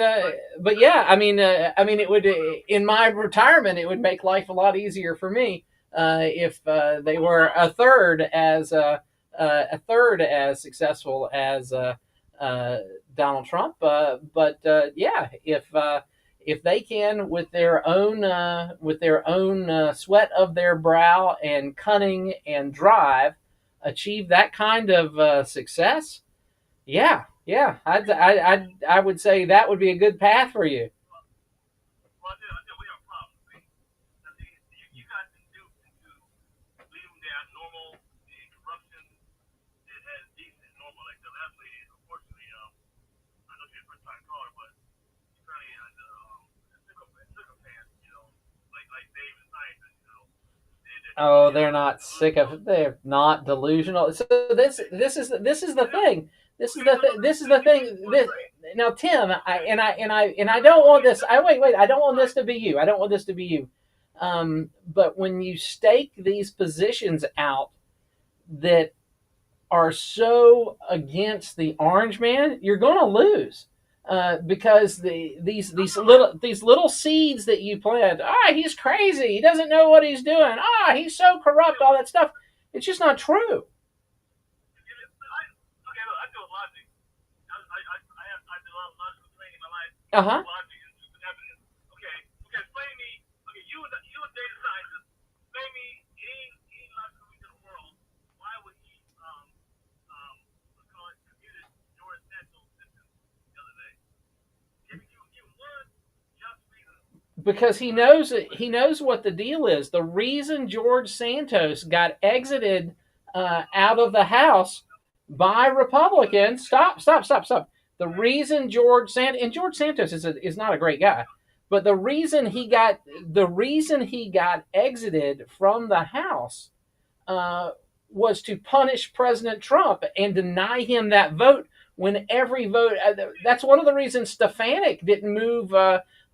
yeah, I mean, it would, in my retirement, it would make life a lot easier for me if they were a third as successful as Donald Trump. But yeah, if they can, with their own sweat of their brow and cunning and drive, achieve that kind of success, yeah, I would say that would be a good path for you. Oh, they're not sick of. They're not delusional. So this is the thing. This is the thing. Now, Tim, I don't want this. Wait. I don't want this to be you. I don't want this to be you. But when you stake these positions out that are so against the orange man, you're going to lose. Because these little seeds that you plant, he's crazy, he doesn't know what he's doing, he's so corrupt, all that stuff, it's just not true. Uh-huh. Because he knows what the deal is. The reason George Santos got exited out of the House by Republicans. Stop. The reason George Santos is not a great guy, but the reason he got exited from the House was to punish President Trump and deny him that vote. When every vote, that's one of the reasons Stefanik didn't move.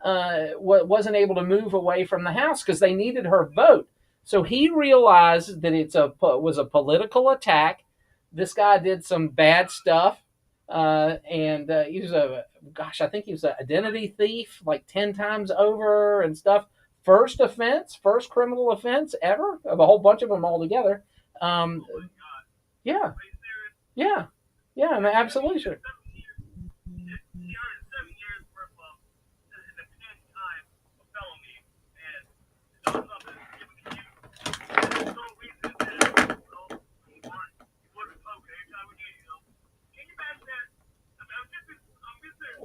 Wasn't able to move away from the House, because they needed her vote. So he realized that was a political attack. This guy did some bad stuff, and he was I think he was an identity thief like 10 times over and stuff. First criminal offense ever, of a whole bunch of them all together. Yeah, I'm absolutely sure.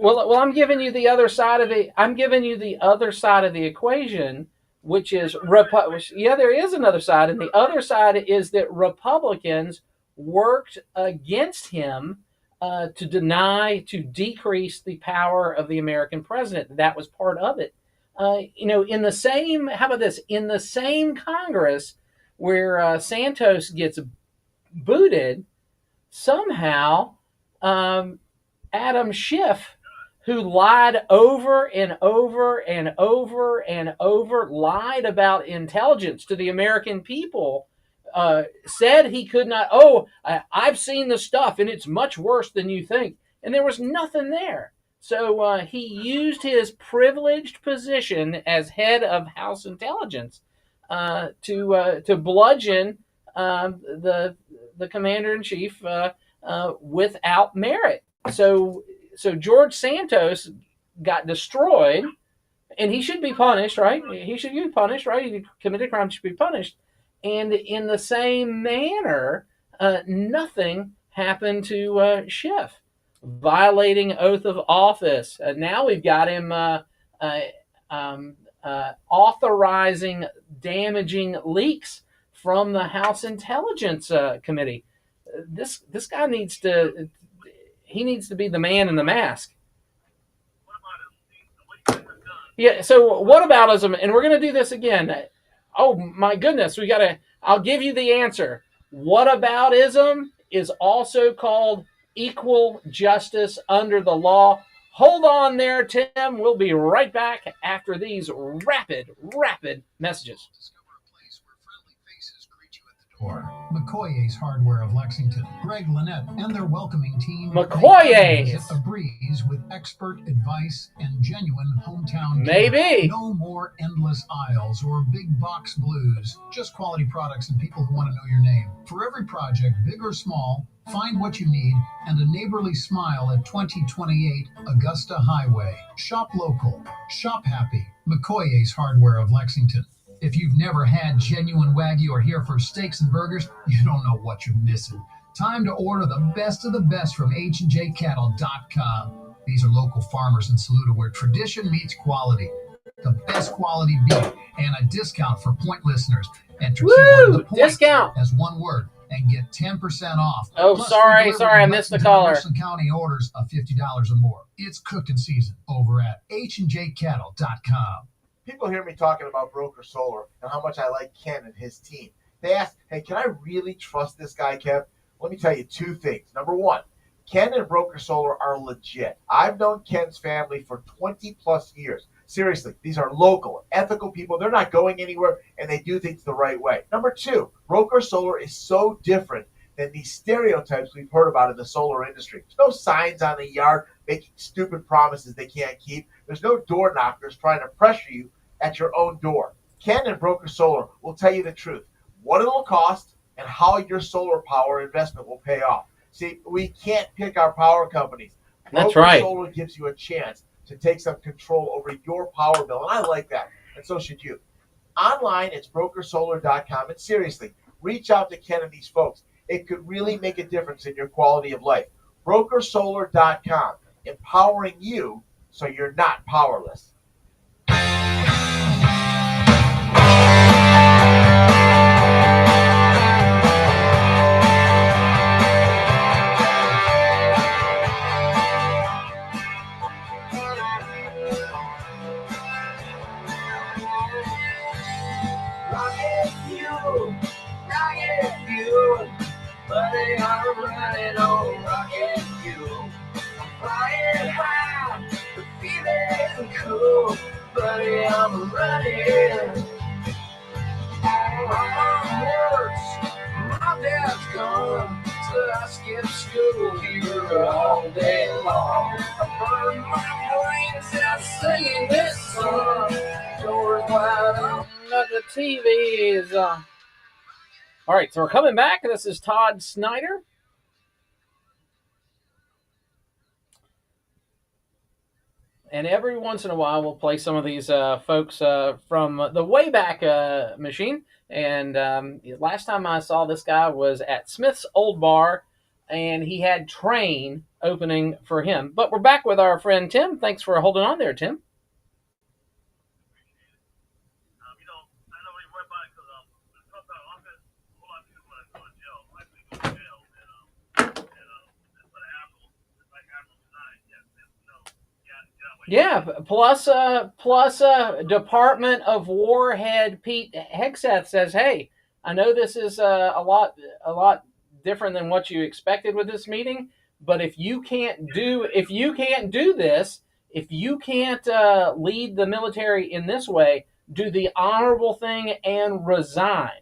Well, I'm giving you the other side of the. I'm giving you the other side of the equation, which is there is another side, and the other side is that Republicans worked against him to decrease the power of the American president. That was part of it. In the same. How about this? In the same Congress where Santos gets booted, somehow Adam Schiff, who lied over and over and over and over, lied about intelligence to the American people, said he could not, I've seen the stuff and it's much worse than you think. And there was nothing there. So he used his privileged position as head of House Intelligence to bludgeon the commander-in-chief without merit. So George Santos got destroyed, and he should be punished, right? He should be punished, right? He committed a crime, should be punished. And in the same manner, nothing happened to Schiff, violating oath of office. Now we've got him authorizing damaging leaks from the House Intelligence Committee. This guy needs to be the man in the mask. Yeah, so whataboutism, and we're going to do this again. Oh my goodness, I'll give you the answer. Whataboutism is also called equal justice under the law. Hold on there, Tim. We'll be right back after these rapid messages.
McCoy's Hardware of Lexington, Greg Lynette, and their welcoming team.
McCoy's
A breeze with expert advice and genuine hometown
Maybe.
care. No more endless aisles or big box blues. Just quality products and people who want to know your name. For every project, big or small, find what you need and a neighborly smile at 2028 Augusta Highway. Shop local. Shop happy. McCoy's Hardware of Lexington. If you've never had genuine Wagyu or here for steaks and burgers, you don't know what you're missing. Time to order the best of the best from HandJCattle.com. These are local farmers in Saluda where tradition meets quality. The best quality beef and a discount for Point listeners. Enter keyword the Point
discount
as one word and get 10% off.
Oh,
Plus
sorry, I
in
missed the
Lexington
caller.
and Wilson County orders of $50 or more. It's cooking season over at HandJCattle.com.
People hear me talking about Broker Solar and how much I like Ken and his team. They ask, hey, can I really trust this guy, Kev? Let me tell you two things. Number one, Ken and Broker Solar are legit. I've known Ken's family for 20 plus years. Seriously, these are local, ethical people. They're not going anywhere, and they do things the right way. Number two, Broker Solar is so different than these stereotypes we've heard about in the solar industry. There's no signs on the yard making stupid promises they can't keep. There's no door knockers trying to pressure you at your own door. Ken and Broker Solar will tell you the truth, what it'll cost, and how your solar power investment will pay off. See, we can't pick our power companies.
That's
Broker
right.
Solar gives you a chance to take some control over your power bill, and I like that, and so should you. Online, it's brokersolar.com, and seriously, reach out to Ken and these folks. It could really make a difference in your quality of life. Brokersolar.com, empowering you so you're not powerless.
Rocket fuel, buddy, I'm running on rocket fuel. I'm flying high, the feeling cool, buddy, I'm running. My mom works, my dad's gone, so I skip school here all day long. I burn my brains out singing this song. Doors wide open.
The TV is on. All right, so we're coming back. This is Todd Snyder. And every once in a while, we'll play some of these folks from the Wayback Machine. And last time I saw this guy was at Smith's Old Bar, and he had Train opening for him. But we're back with our friend Tim. Thanks for holding on there, Tim. Yeah, plus Department of War head Pete Hegseth says, "Hey, I know this is a lot different than what you expected with this meeting, but if you can't do this, if you can't lead the military in this way, do the honorable thing and resign.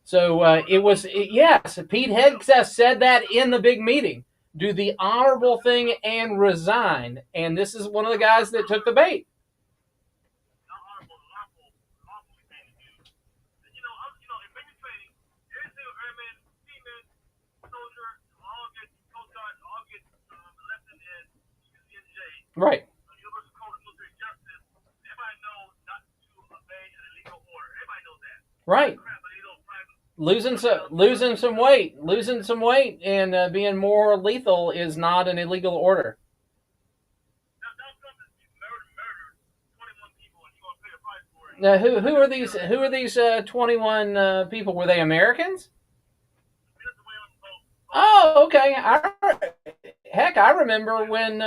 So yes, Pete Hegseth said that in the big meeting. Do the honorable thing and resign. And this is one of the guys that took the bait. Right. Right. Losing some weight, and being more lethal is not an illegal order. Now, who are these? Who are these 21 people? Were they Americans? Oh, okay. I remember when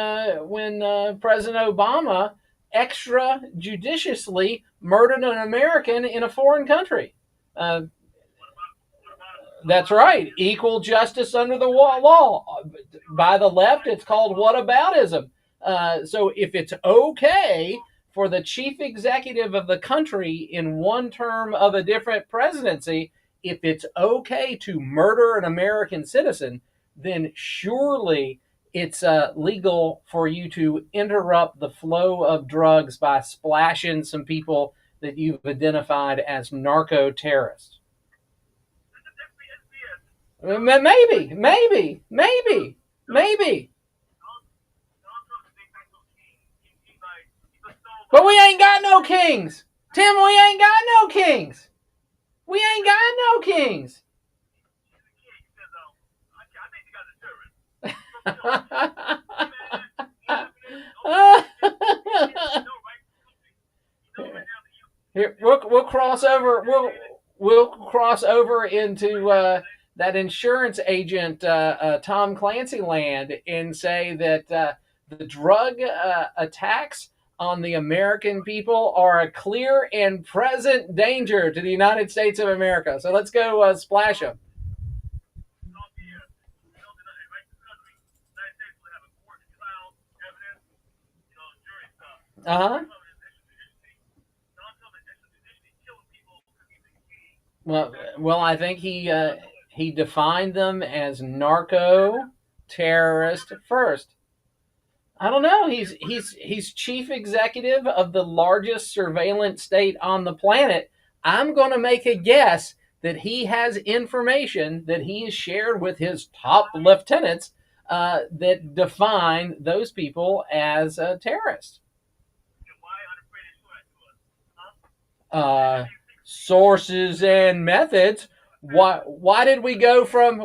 President Obama extrajudiciously murdered an American in a foreign country. That's right. Equal justice under the law. By the left, it's called whataboutism. So if it's okay for the chief executive of the country in one term of a different presidency, if it's okay to murder an American citizen, then surely it's legal for you to interrupt the flow of drugs by splashing some people that you've identified as narco-terrorists. Maybe. But we ain't got no kings. Tim, we ain't got no kings. We ain't got no kings. Here, we'll cross over. We'll cross over into that insurance agent Tom Clancy land and say that the drug attacks on the American people are a clear and present danger to the United States of America. So let's go splash them. Uh-huh. Well, I think he defined them as narco terrorist first. I don't know. He's chief executive of the largest surveillance state on the planet. I'm going to make a guess that he has information that he has shared with his top lieutenants that define those people as terrorists. Sources and methods. Why did we go from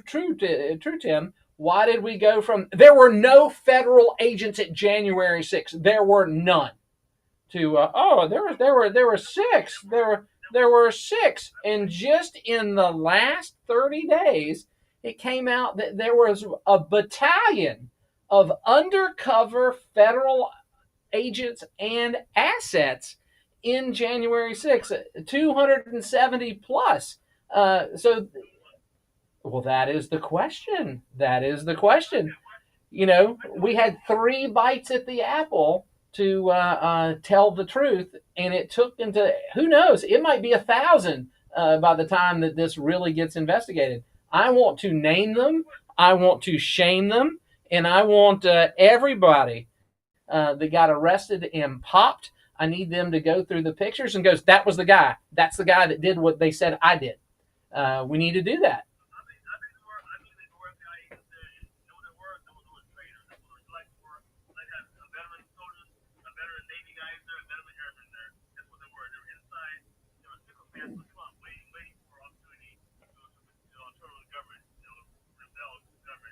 true Tim? Why did we go from there were no federal agents at January 6th? There were none. To there were six. There were six, and just in the last 30 days, it came out that there was a battalion of undercover federal agents and assets in January 6th, 270 plus. Well, that is the question. You know, we had 3 bites at the apple to tell the truth, and it took into, who knows, it might be 1,000 by the time that this really gets investigated. I want to name them, I want to shame them, and I want everybody that got arrested and popped, I need them to go through the pictures and goes, that was the guy. That's the guy that did what they said I did. We need to do that.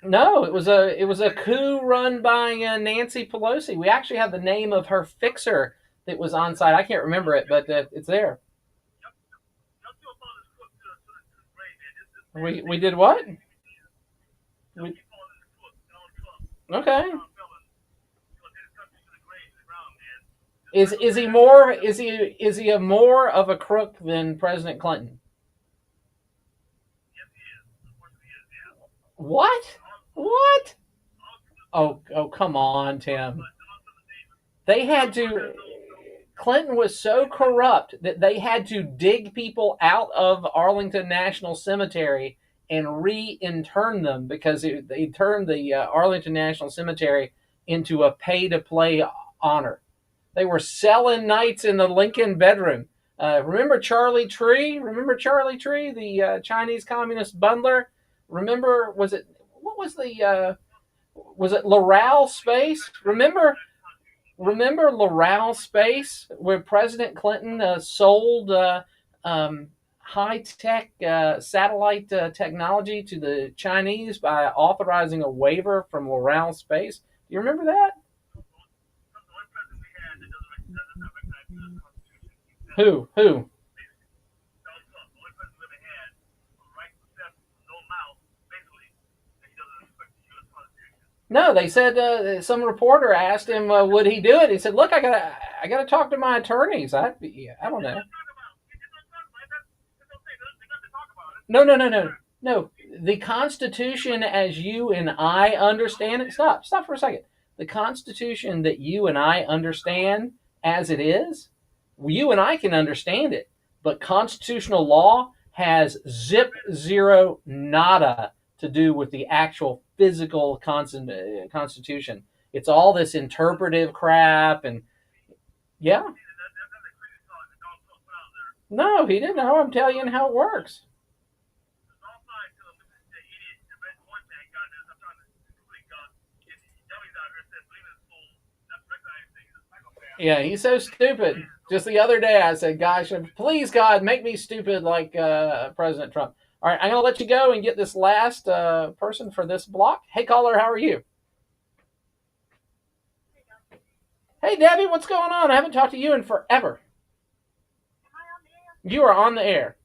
No, it was a coup run by Nancy Pelosi. We actually have the name of her fixer that was on site. I can't remember it, but it's there. We did what? Okay. Is he a more of a crook than President Clinton? What? Oh, come on, Tim. They had to. Clinton was so corrupt that they had to dig people out of Arlington National Cemetery and re-intern them because they turned the Arlington National Cemetery into a pay-to-play honor. They were selling nights in the Lincoln bedroom. Remember Charlie Tree? Remember Charlie Tree, the Chinese communist bundler? Remember, was it Loral Space? Remember Loral Space, where President Clinton sold high-tech satellite technology to the Chinese by authorizing a waiver from Loral Space? Do you remember that? Who? No, they said some reporter asked him, would he do it? He said, "Look, I gotta talk to my attorneys. I don't know." No. The Constitution, as you and I understand it. Stop for a second. The Constitution that you and I understand as it is, you and I can understand it, but constitutional law has zero nada to do with the actual physical Constitution. It's all this interpretive crap, and yeah. No, he didn't know. I'm telling you how it works. Yeah, he's so stupid. Just the other day I said, "Gosh, please God, make me stupid like President Trump." All right, I'm going to let you go and get this last person for this block. Hey, caller, how are you? Hey, Debbie, what's going on? I haven't talked to you in forever. You are on the air.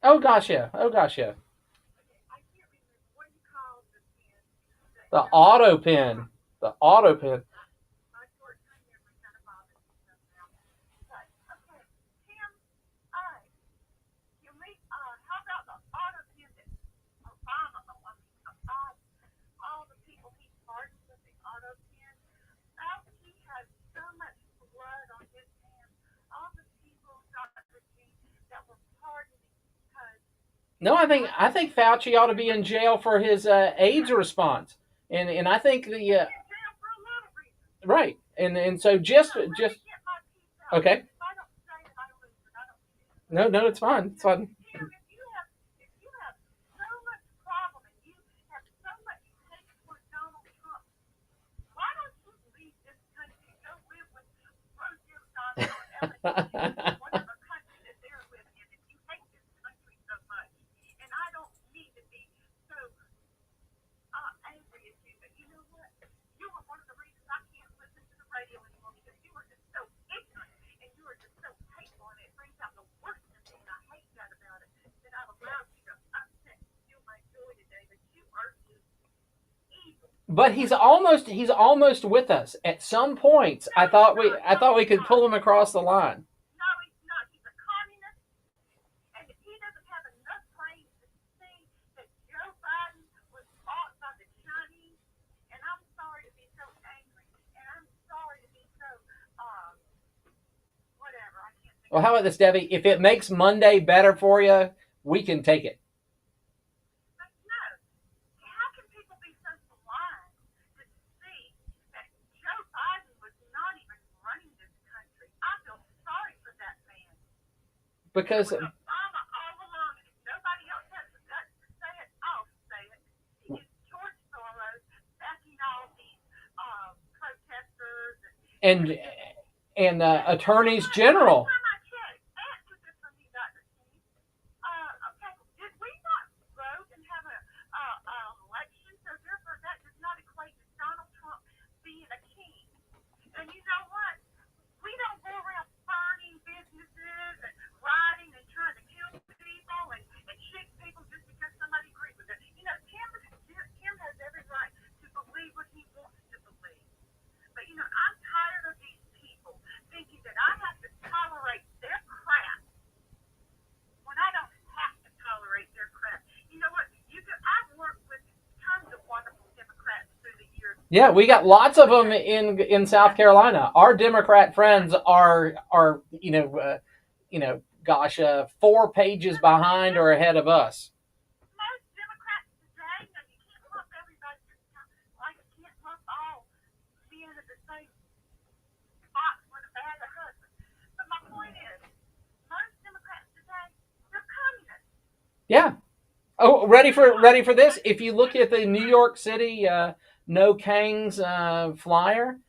Oh, gosh, yeah. The auto pen. No, I think Fauci ought to be in jail for his AIDS response, and I think the right, and so just okay. No, it's fine. It's fine. But he's almost with us. At some points, I thought we could pull him across the line. Well, how about this, Debbie? If it makes Monday better for you, we can take it. Because and attorneys general. Yeah, we got lots of them in South Carolina. Our Democrat friends are gosh, 4 pages behind or ahead of us.
Most Democrats today, now you can't lump everybody, like you can't lump all men in the same box with a bad husband. But my point is, most Democrats today, they're communists.
Yeah. Oh, ready for this? If you look at the New York City No Kangs flyer,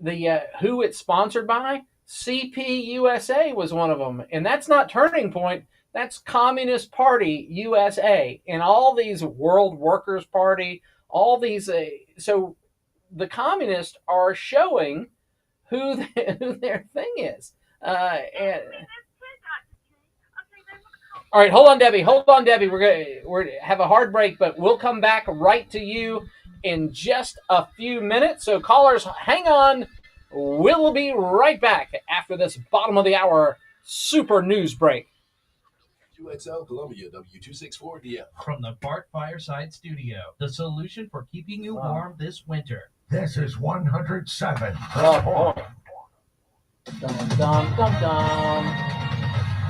the who it's sponsored by, CPUSA was one of them, and that's not Turning Point. That's Communist Party USA, and all these World Workers Party, all these. So the communists are showing who their thing is. All right, hold on, Debbie. We're have a hard break, but we'll come back right to you in just a few minutes. So callers, hang on. We'll be right back after this bottom of the hour super news break.
WQXL Columbia, W264DF.
From the Bart Fireside Studio, the solution for keeping you warm this winter.
This is 107.
Oh, boy. Dum, dum, dum, dum.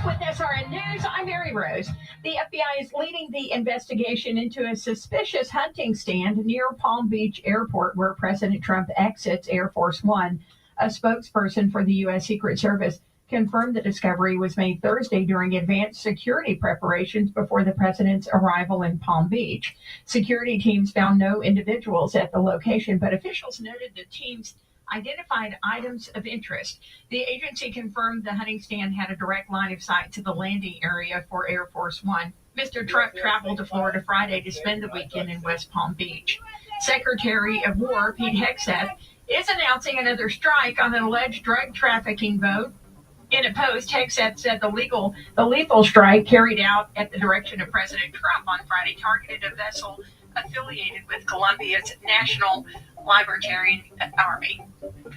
With SRN News, I'm Mary Rose. The FBI is leading the investigation into a suspicious hunting stand near Palm Beach Airport where President Trump exits Air Force One. A spokesperson for the U.S. Secret Service confirmed the discovery was made Thursday during advanced security preparations before the president's arrival in Palm Beach. Security teams found no individuals at the location, but officials noted the teams identified items of interest. The agency confirmed the hunting stand had a direct line of sight to the landing area for Air Force One. Mr. Trump traveled to Florida Friday to spend the weekend in West Palm Beach. Secretary of War Pete Hegseth is announcing another strike on an alleged drug trafficking boat. In a post, Hegseth said the lethal strike carried out at the direction of President Trump on Friday targeted a vessel affiliated with Colombia's National Libertarian Army.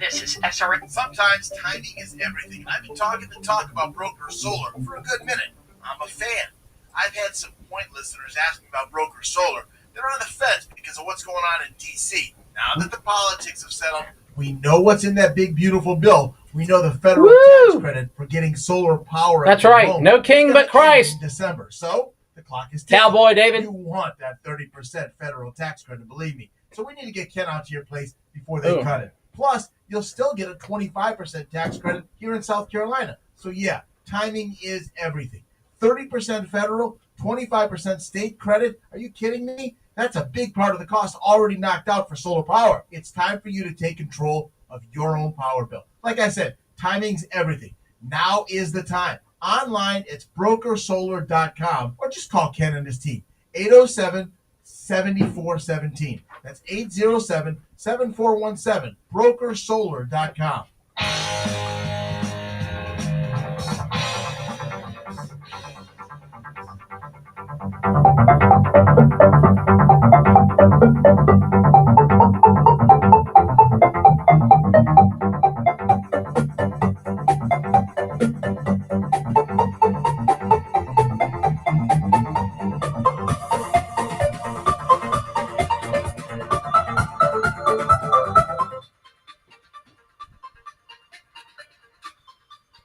This is SRN.
Sometimes timing is everything. I've been talking the talk about Broker Solar for a good minute. I'm a fan. I've had some point listeners ask me about Broker Solar. They're on the fence because of what's going on in D.C. Now that the politics have settled, we know what's in that big, beautiful bill. We know the federal tax credit for getting solar power.
That's right. No king but Christ.
In December. So the clock is ticking.
Cowboy David.
You want that 30% federal tax credit, believe me. So we need to get Ken out to your place before they cut it. Plus, you'll still get a 25% tax credit here in South Carolina. So yeah, timing is everything. 30% federal, 25% state credit. Are you kidding me? That's a big part of the cost already knocked out for solar power. It's time for you to take control of your own power bill. Like I said, timing's everything. Now is the time. Online, it's brokersolar.com or just call Ken and his team. 807-7417. That's 807-7417. brokersolar.com.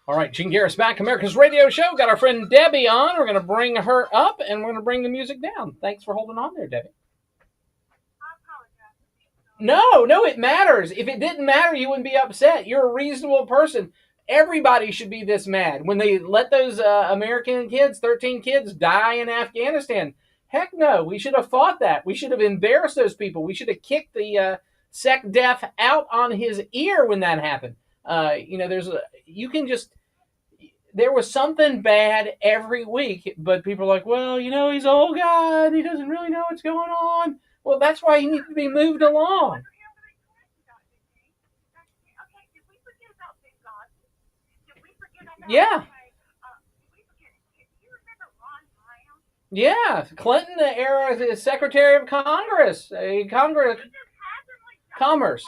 All right, Gene Garris back, America's Radio Show. Got our friend Debbie on. We're going to bring her up, and we're going to bring the music down. Thanks for holding on there, Debbie. No, it matters. If it didn't matter, you wouldn't be upset. You're a reasonable person. Everybody should be this mad. When they let those American kids, 13 kids, die in Afghanistan, heck no. We should have fought that. We should have embarrassed those people. We should have kicked the SecDef out on his ear when that happened. There was something bad every week, but people are like, well, he's an old guy and he doesn't really know what's going on. Well, that's why he needs to be moved along. Yeah. Yeah, Clinton era the Secretary of Congress, Commerce.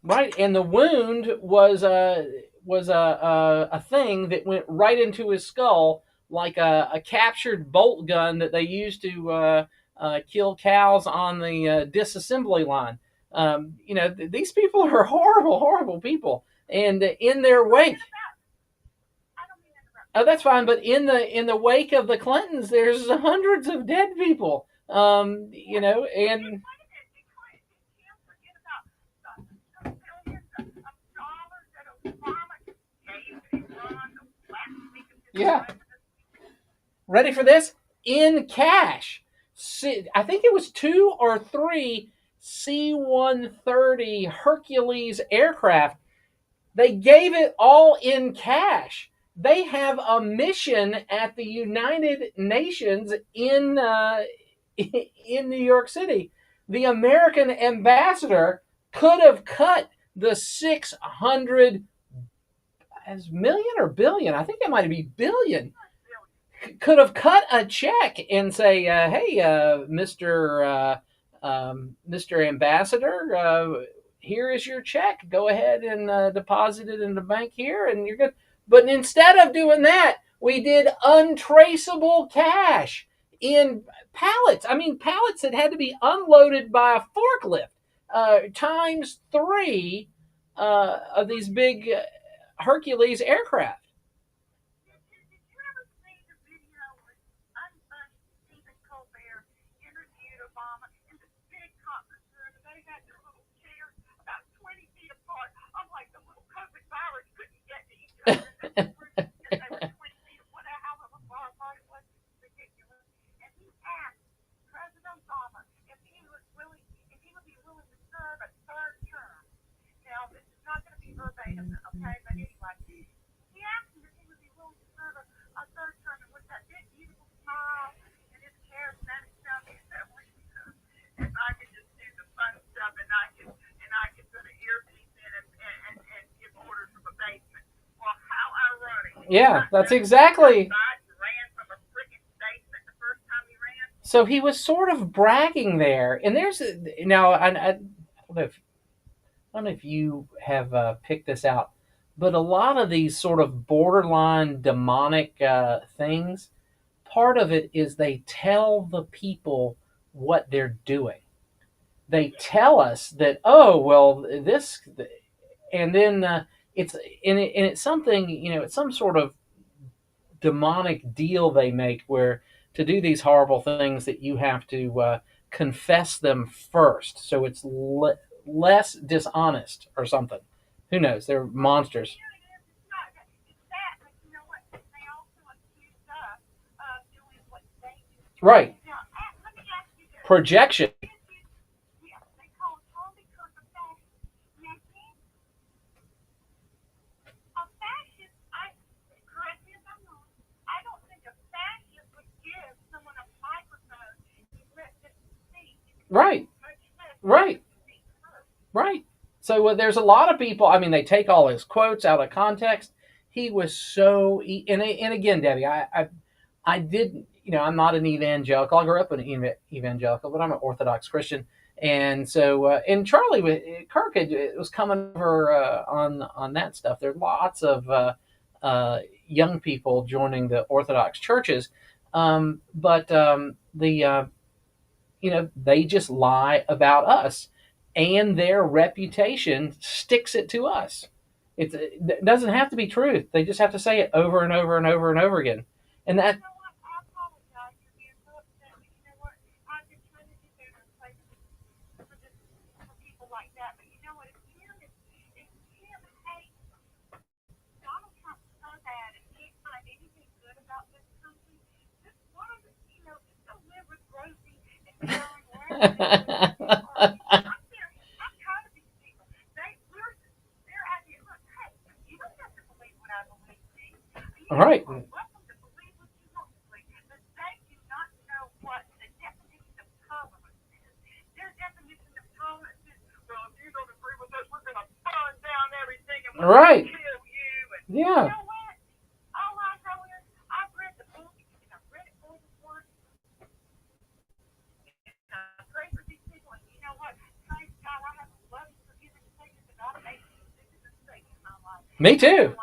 Right, and the wound was a thing that went right into his skull like a captured bolt gun that they used to kill cows on the disassembly line. These people are horrible, horrible people, and in their wake. Oh, that's fine. But in the wake of the Clintons, there's hundreds of dead people. And yeah. Ready for this? In cash. I think it was 2 or 3 C-130 Hercules aircraft. They gave it all in cash. They have a mission at the United Nations in New York City. The American ambassador could have cut the 600 million or billion. I think it might be billion. Could have cut a check and say, "Hey, Mr. Ambassador, here is your check. Go ahead and deposit it in the bank here, and you're good." But instead of doing that, we did untraceable cash in pallets. I mean, pallets that had to be unloaded by a forklift, times 3 of these big Hercules aircraft. Yeah, that's exactly. So he was sort of bragging there, and there's now I don't know if you have picked this out, but a lot of these sort of borderline demonic things, part of it is they tell the people what they're doing. They tell us that, oh well, this, and then it's something, it's some sort of demonic deal they make where to do these horrible things that you have to confess them first, so it's less dishonest or something. Who knows? They're monsters. Right. Projection. Right. Right. Right. So there's a lot of people, I mean, they take all his quotes out of context. He was so, and again, Debbie, I didn't, I'm not an evangelical. I grew up an evangelical, but I'm an Orthodox Christian. And so, and Charlie Kirk was coming over on that stuff. There's lots of young people joining the Orthodox churches. But they just lie about us, and their reputation sticks it to us. It doesn't have to be truth. They just have to say it over and over and over and over again. And that. All right. Right. Yeah. Me too.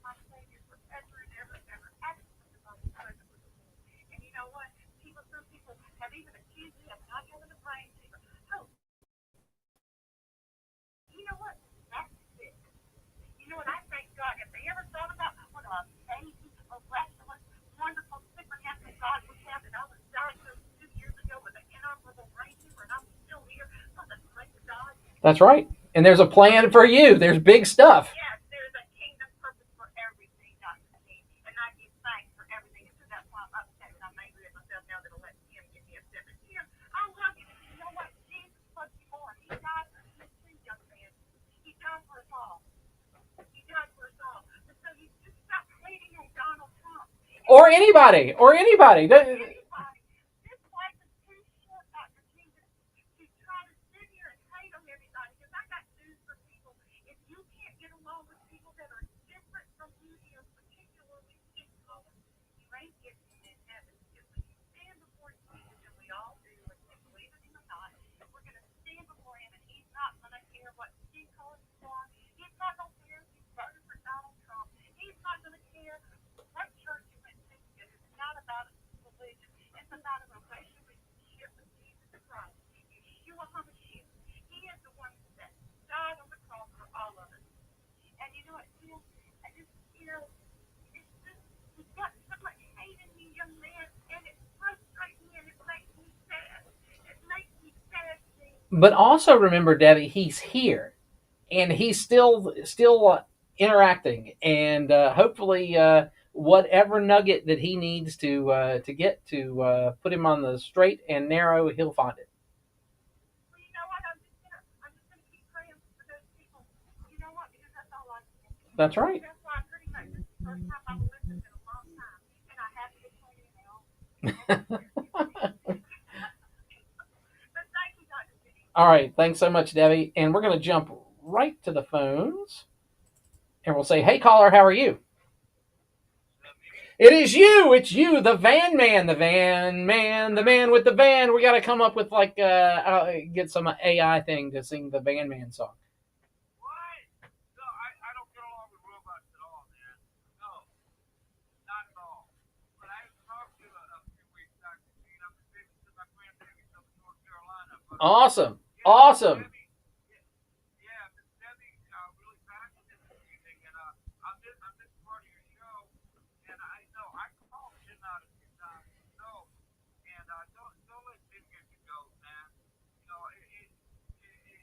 my Savior forever and ever and ever. Absolutely the most present with the Lord. And you know what? Some people have even accused me of not having a brain tumor. Oh, you know what? That's sick. You know what? I thank God. Have they ever thought about what an amazing, miraculous, wonderful, supernatural God we have? And I was diagnosed 2 years ago with an inoperable brain tumor, and I'm still here for the grace of God.
That's right. And there's a plan for you. There's big stuff.
Yes, there's a kingdom purpose for everything, Dr. King. And I give thanks for everything. And so that's why I'm upset and I'm angry at myself now that I let Tim get me upset. But Tim, I love you. You know what? Jesus loves you more. He died for you too, young man. He died for us all. He died for us all. And so you just stop hating on Donald Trump.
Or anybody. Or anybody.
Anybody. This life is too short, Dr. King, to try to sit here and hate on everybody. Because I got news for people. If you can't get along with people that are different from you here, particularly skin color, you ain't getting in heaven. Because when you stand before Jesus, and we all do, and we believe it or not, we're going to stand before him, and he's not going to care what skin color you are. He's not going to care if you voted for Donald Trump. He's not going to care what church you went to. Because it's not about religion. It's about a relationship with Jesus Christ. Yeshua HaMashiach. He is the one that died on the cross for all of us. And you know what, Tim? I just, it's just, you've got so much hate in you, young man, and it frustrates me and it makes me sad. It makes me sad, Tim.
But also remember, Debbie, he's here. And he's still interacting. And hopefully whatever nugget that he needs to get to put him on the straight and narrow, he'll find it.
Well, you know what? I'm just gonna keep praying for those people. You know what? Because that's all I can do.
That's right.
That's why pretty much this is the first time I've listened in a long time, and I have to get pointed now. But thank you, Dr. King.
All right. Thanks so much, Debbie. And we're going to jump right to the phones. And we'll say, hey, caller, how are you? It is you. It's you, the van man, the man with the van. We got to come up with get some AI thing to sing the van man song. Awesome. Awesome.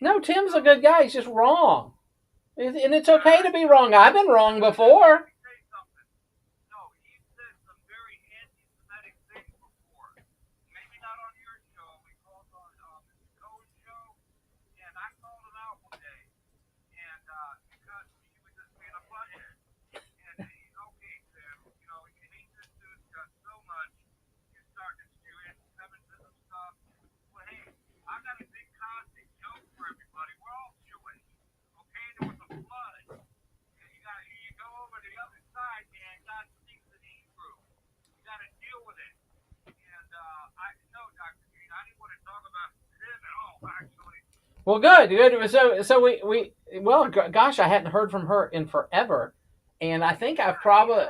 No, Tim's a good guy. He's just wrong. And it's okay to be wrong. I've been wrong before. Well, good. So we well, gosh, I hadn't heard from her in forever, and I think I've probably.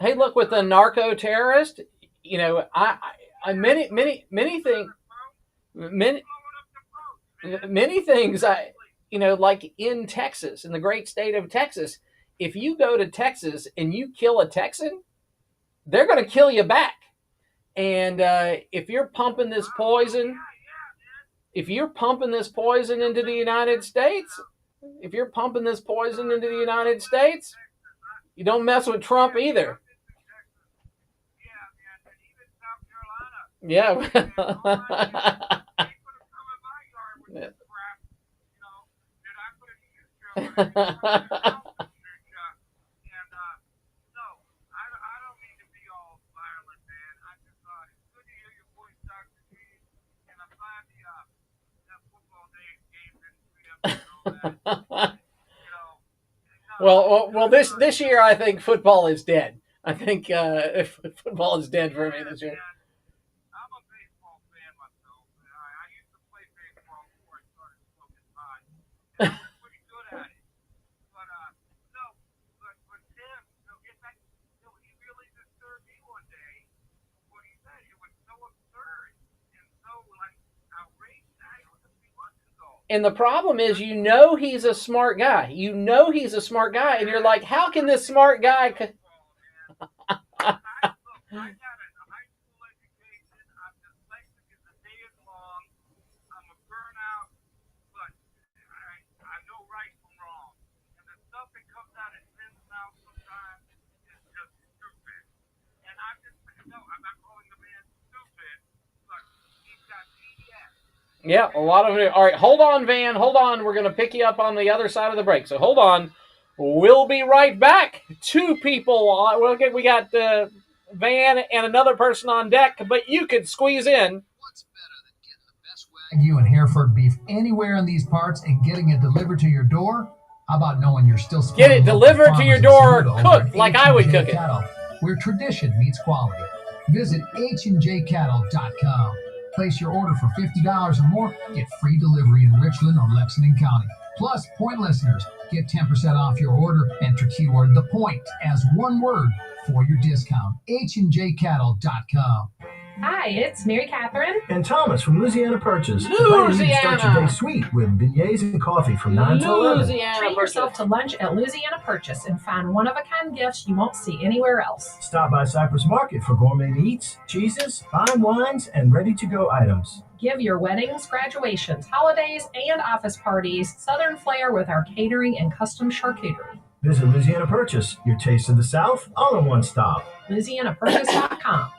Hey, look, with the narco terrorist, I many things like in Texas, in the great state of Texas, if you go to Texas and you kill a Texan, they're going to kill you back. And if you're pumping this poison into the United States, you don't mess with Trump either. Yeah. Well, this year I think football is dead. I think football is dead for me this year. And the problem is, he's a smart guy. He's a smart guy, and you're like, how can this smart guy? Yeah, a lot of it. All right, hold on, Van. Hold on. We're going to pick you up on the other side of the break. So hold on. We'll be right back. Two people. We got Van and another person on deck, but you could squeeze in.
Wagyu and Hereford beef anywhere in these parts and getting it delivered to your door? How about knowing you're still
get it delivered to your door, cooked like I would cook
Cattle, where tradition meets quality. Visit handjcattle.com. Place your order for $50 or more, get free delivery in Richland or Lexington County. Plus, point listeners get 10% off your order. Enter keyword "the point" as one word for your discount. handjcattle.com.
Hi, it's Mary Catherine.
And Thomas from Louisiana Purchase. Inviting you to start your day sweet with beignets and coffee from 9 to 11.
Treat yourself to lunch at Louisiana Purchase and find one-of-a-kind gifts you won't see anywhere else.
Stop by Cypress Market for gourmet meats, cheeses, fine wines, and ready-to-go items.
Give your weddings, graduations, holidays, and office parties Southern flair with our catering and custom charcuterie.
Visit Louisiana Purchase, your taste of the South, all in one stop.
LouisianaPurchase.com.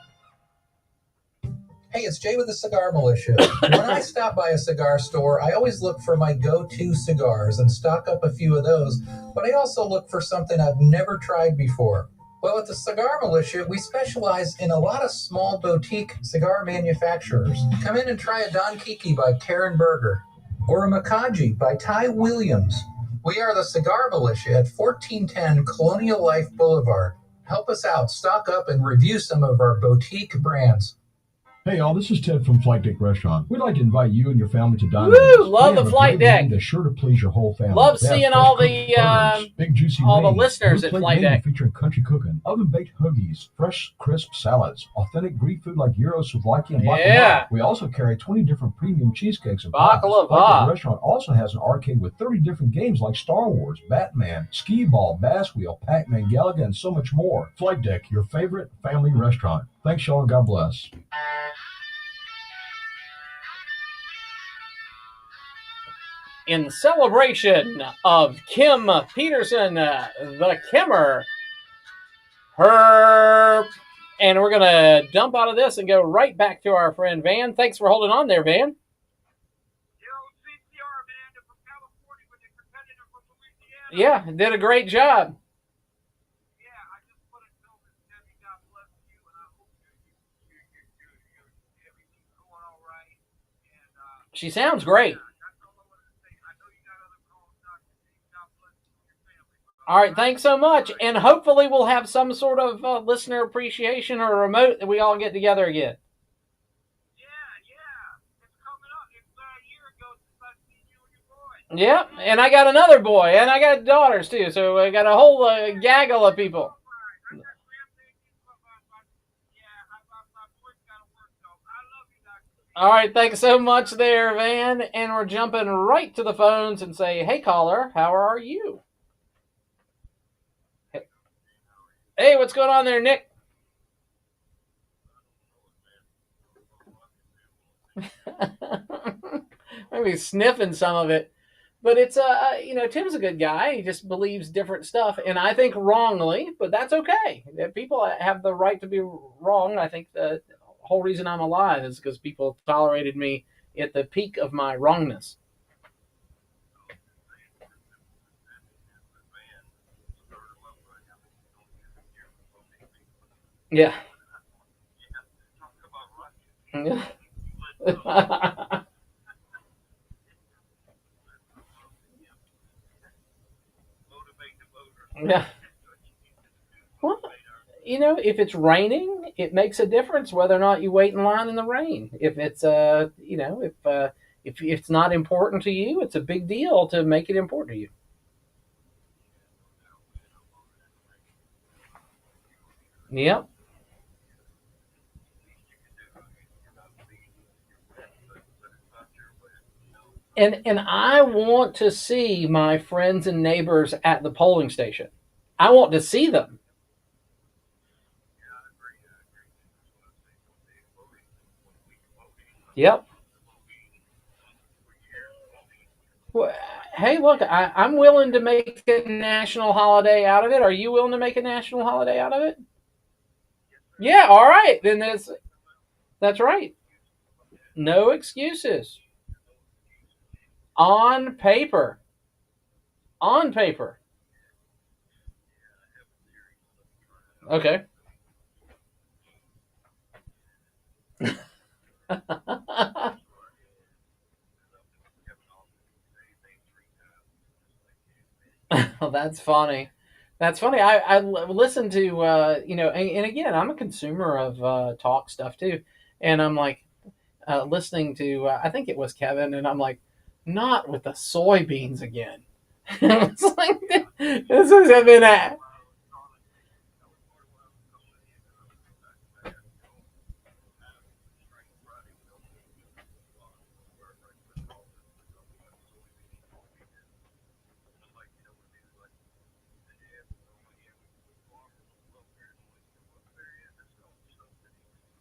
Hey, it's Jay with the Cigar Militia. When I stop by a cigar store, I always look for my go-to cigars and stock up a few of those, but I also look for something I've never tried before. Well, at the Cigar Militia, we specialize in a lot of small boutique cigar manufacturers. Come in and try a Don Kiki by Karen Berger or a Makaji by Ty Williams. We are the Cigar Militia at 1410 Colonial Life Boulevard. Help us out, stock up, and review some of our boutique brands.
Hey y'all, this is Ted from Flight Deck Restaurant. We'd like to invite you and your family to dine
Woo!
with us.
Love
We have
the
a
Flight
great
Deck.
menu that's sure to please your whole family.
Love
They have
seeing
fresh
all
cooked
the
burgers, big juicy
all the
wings,
listeners
blue
at
plate
Flight
menu
Deck.
featuring country cooking, oven-baked hoagies, fresh crisp salads, authentic Greek food like gyros, souvlaki, and baklava.
Yeah.
We also carry 20 different premium cheesecakes and
Baklava.
pies. Flight Deck Restaurant also has an arcade with 30 different games like Star Wars, Batman, Skee Ball, Bass Wheel, Pac-Man, Galaga, and so much more. Flight Deck, your favorite family restaurant. Thanks y'all and God bless.
In celebration of Kim Peterson, the Kimmer, and we're going to dump out of this and go right back to our friend Van. Thanks for holding on there, Van. Yeah, did a great job. She sounds great. All right, thanks so much. And hopefully we'll have some sort of listener appreciation or remote that we all get together again. Yep, and I got another boy, and I got daughters too, so I got a whole gaggle of people. All right, thanks so much there, Van. And we're jumping right to the phones and say, hey, caller, how are you? Hey, what's going on there, Nick? Maybe sniffing some of it. But it's, Tim's a good guy. He just believes different stuff. And I think wrongly, but that's okay. People have the right to be wrong. I think the whole reason I'm alive is because people tolerated me at the peak of my wrongness. Yeah. Yeah. Well, if it's raining, it makes a difference whether or not you wait in line in the rain. If it's if it's not important to you, it's a big deal to make it important to you. Yep. And I want to see my friends and neighbors at the polling station. I want to see them. Yep. Well, hey, look, I'm willing to make a national holiday out of it. Are you willing to make a national holiday out of it? Yeah, all right. Then that's right. No excuses. On paper. On paper. Okay. Oh, that's funny. That's funny. Listen to and again, I'm a consumer of talk stuff too, and I'm like listening to I think it was Kevin, and I'm like, not with the soybeans again. It's like this has been a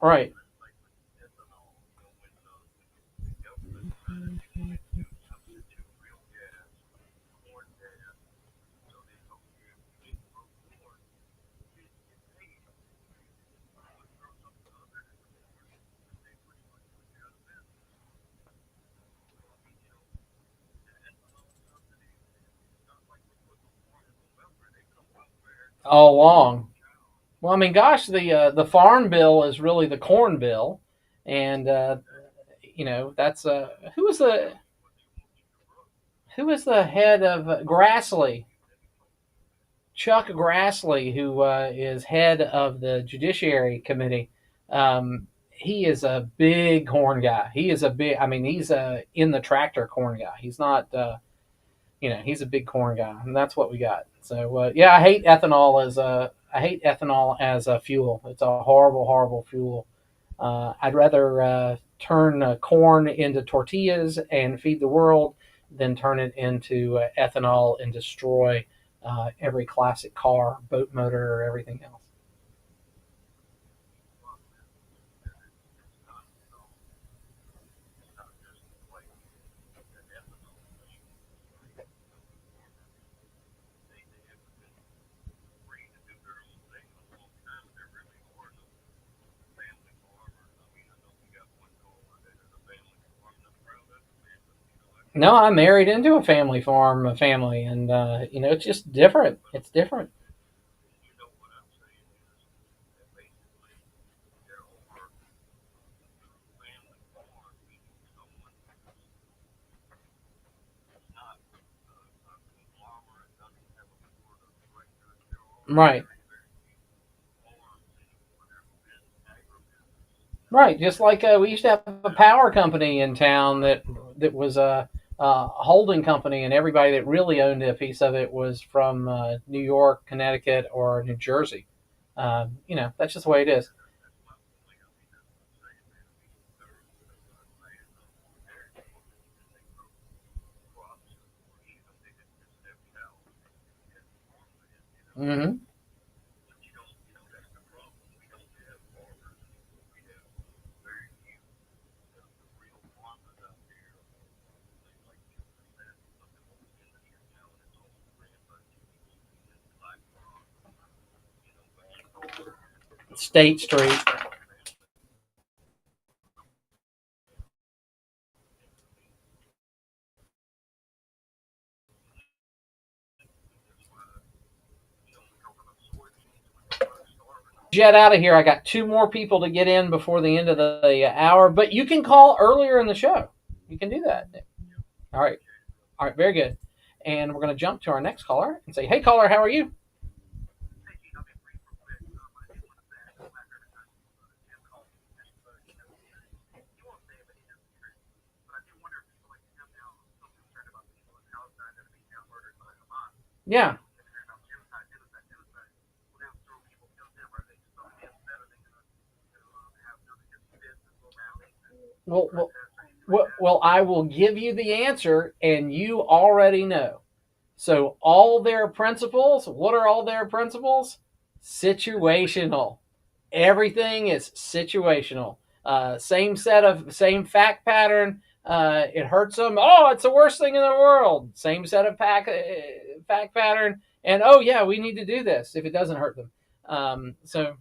right. All along. Well, I mean, gosh, the farm bill is really the corn bill, and that's who is the head of Grassley, Chuck Grassley, who is head of the Judiciary Committee. He is a big corn guy. He is a big. I mean, he's a in the tractor corn guy. He's not. He's a big corn guy, and that's what we got. So yeah, I hate ethanol as a fuel. It's a horrible, horrible fuel. I'd rather turn corn into tortillas and feed the world than turn it into ethanol and destroy every classic car, boat motor, or everything else. No, I married into a family farm, a family, and it's just different. It's different. Right. Right, just like we used to have a power company in town that was a holding company, and everybody that really owned a piece of it was from New York, Connecticut, or New Jersey. That's just the way it is. Hmm. State Street. Jet out of here. I got two more people to get in before the end of the hour, but you can call earlier in the show. You can do that. All right. All right. Very good. And we're going to jump to our next caller and say, hey, caller, how are you? Yeah. Well, I will give you the answer, and you already know. So all their principles, what are all their principles? Situational. Everything is situational. Same fact pattern. It hurts them. Oh, it's the worst thing in the world. Same set of fact pattern. And oh yeah, we need to do this if it doesn't hurt them. So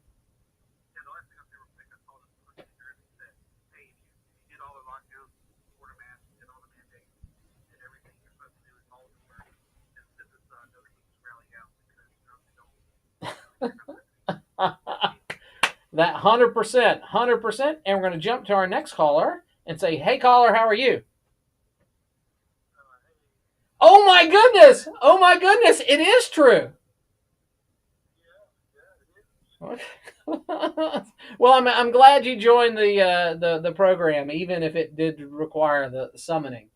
that 100%. And we're going to jump to our next caller and say, "Hey, caller, how are you?" Oh my goodness! Oh my goodness! It is true. Well, I'm glad you joined the program, even if it did require the summoning.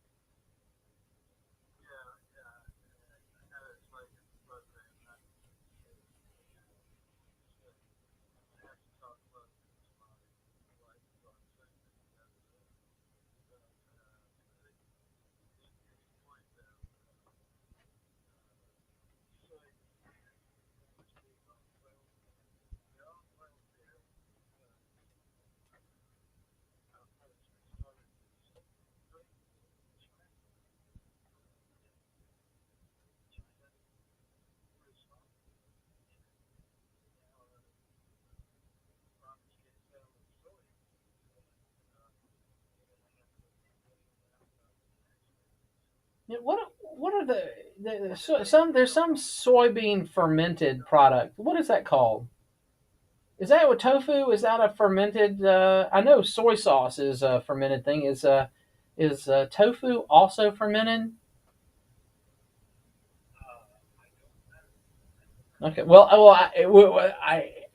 Yeah, what are there's some soybean fermented product. What is that called? Is that with tofu? Is that a fermented? I know soy sauce is a fermented thing. Is tofu also fermented? Okay.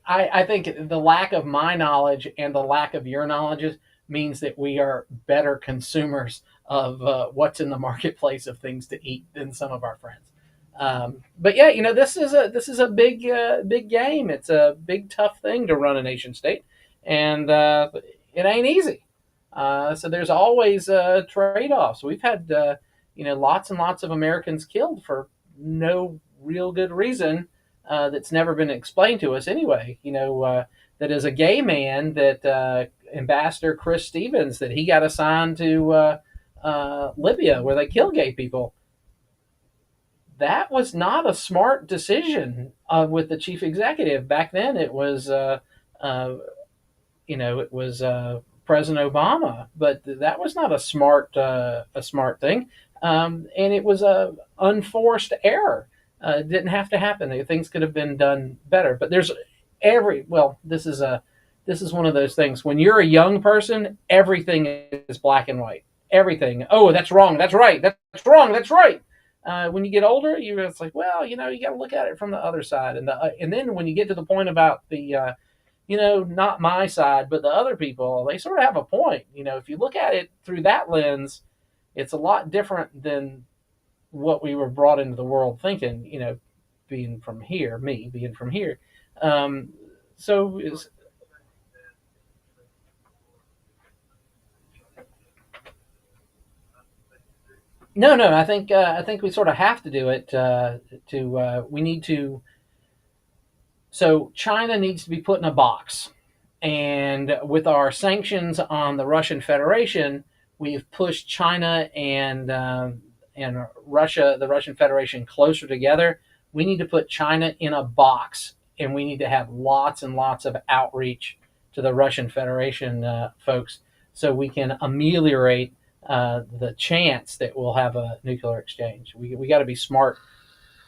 I think the lack of my knowledge and the lack of your knowledge means that we are better consumers of what's in the marketplace of things to eat than some of our friends. But yeah, this is a big game. It's a big tough thing to run a nation state, and it ain't easy. So there's always trade offs. We've had lots and lots of Americans killed for no real good reason that's never been explained to us anyway. That as a gay man, that Ambassador Chris Stevens, that he got assigned to Libya where they kill gay people. That was not a smart decision with the chief executive. Back then, it was President Obama, but that was not a smart thing, and it was a unforced error. It didn't have to happen. Things could have been done better. But this is one of those things. When you're a young person, everything is black and white. Everything. Oh, that's wrong. That's right. That's wrong. That's right. When you get older, it's like, well, you got to look at it from the other side, and then when you get to the point about the not my side, but the other people, they sort of have a point. If you look at it through that lens, it's a lot different than what we were brought into the world thinking, being from here. So is no, I think we sort of have to do it we need to. So China needs to be put in a box. And with our sanctions on the Russian Federation, we've pushed China and Russia, the Russian Federation, closer together. We need to put China in a box, and we need to have lots and lots of outreach to the Russian Federation folks so we can ameliorate the chance that we'll have a nuclear exchange. We got to be smart.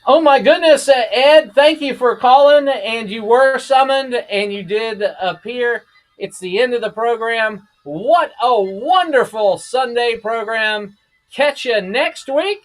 Oh my goodness, Ed, thank you for calling, and you were summoned, and you did appear. It's the end of the program. What a wonderful Sunday program. Catch you next week.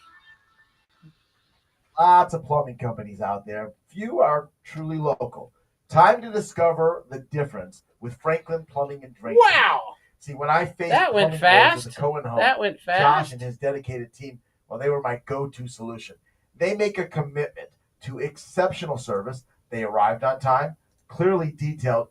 Lots of plumbing companies out there. Few are truly local. Time to discover the difference with Franklin Plumbing and Drain.
Wow.
See, when I faced
that went fast.
At the Cohen home,
that went fast.
Josh and his dedicated team, well, they were my go-to solution. They make a commitment to exceptional service. They arrived on time, clearly detailed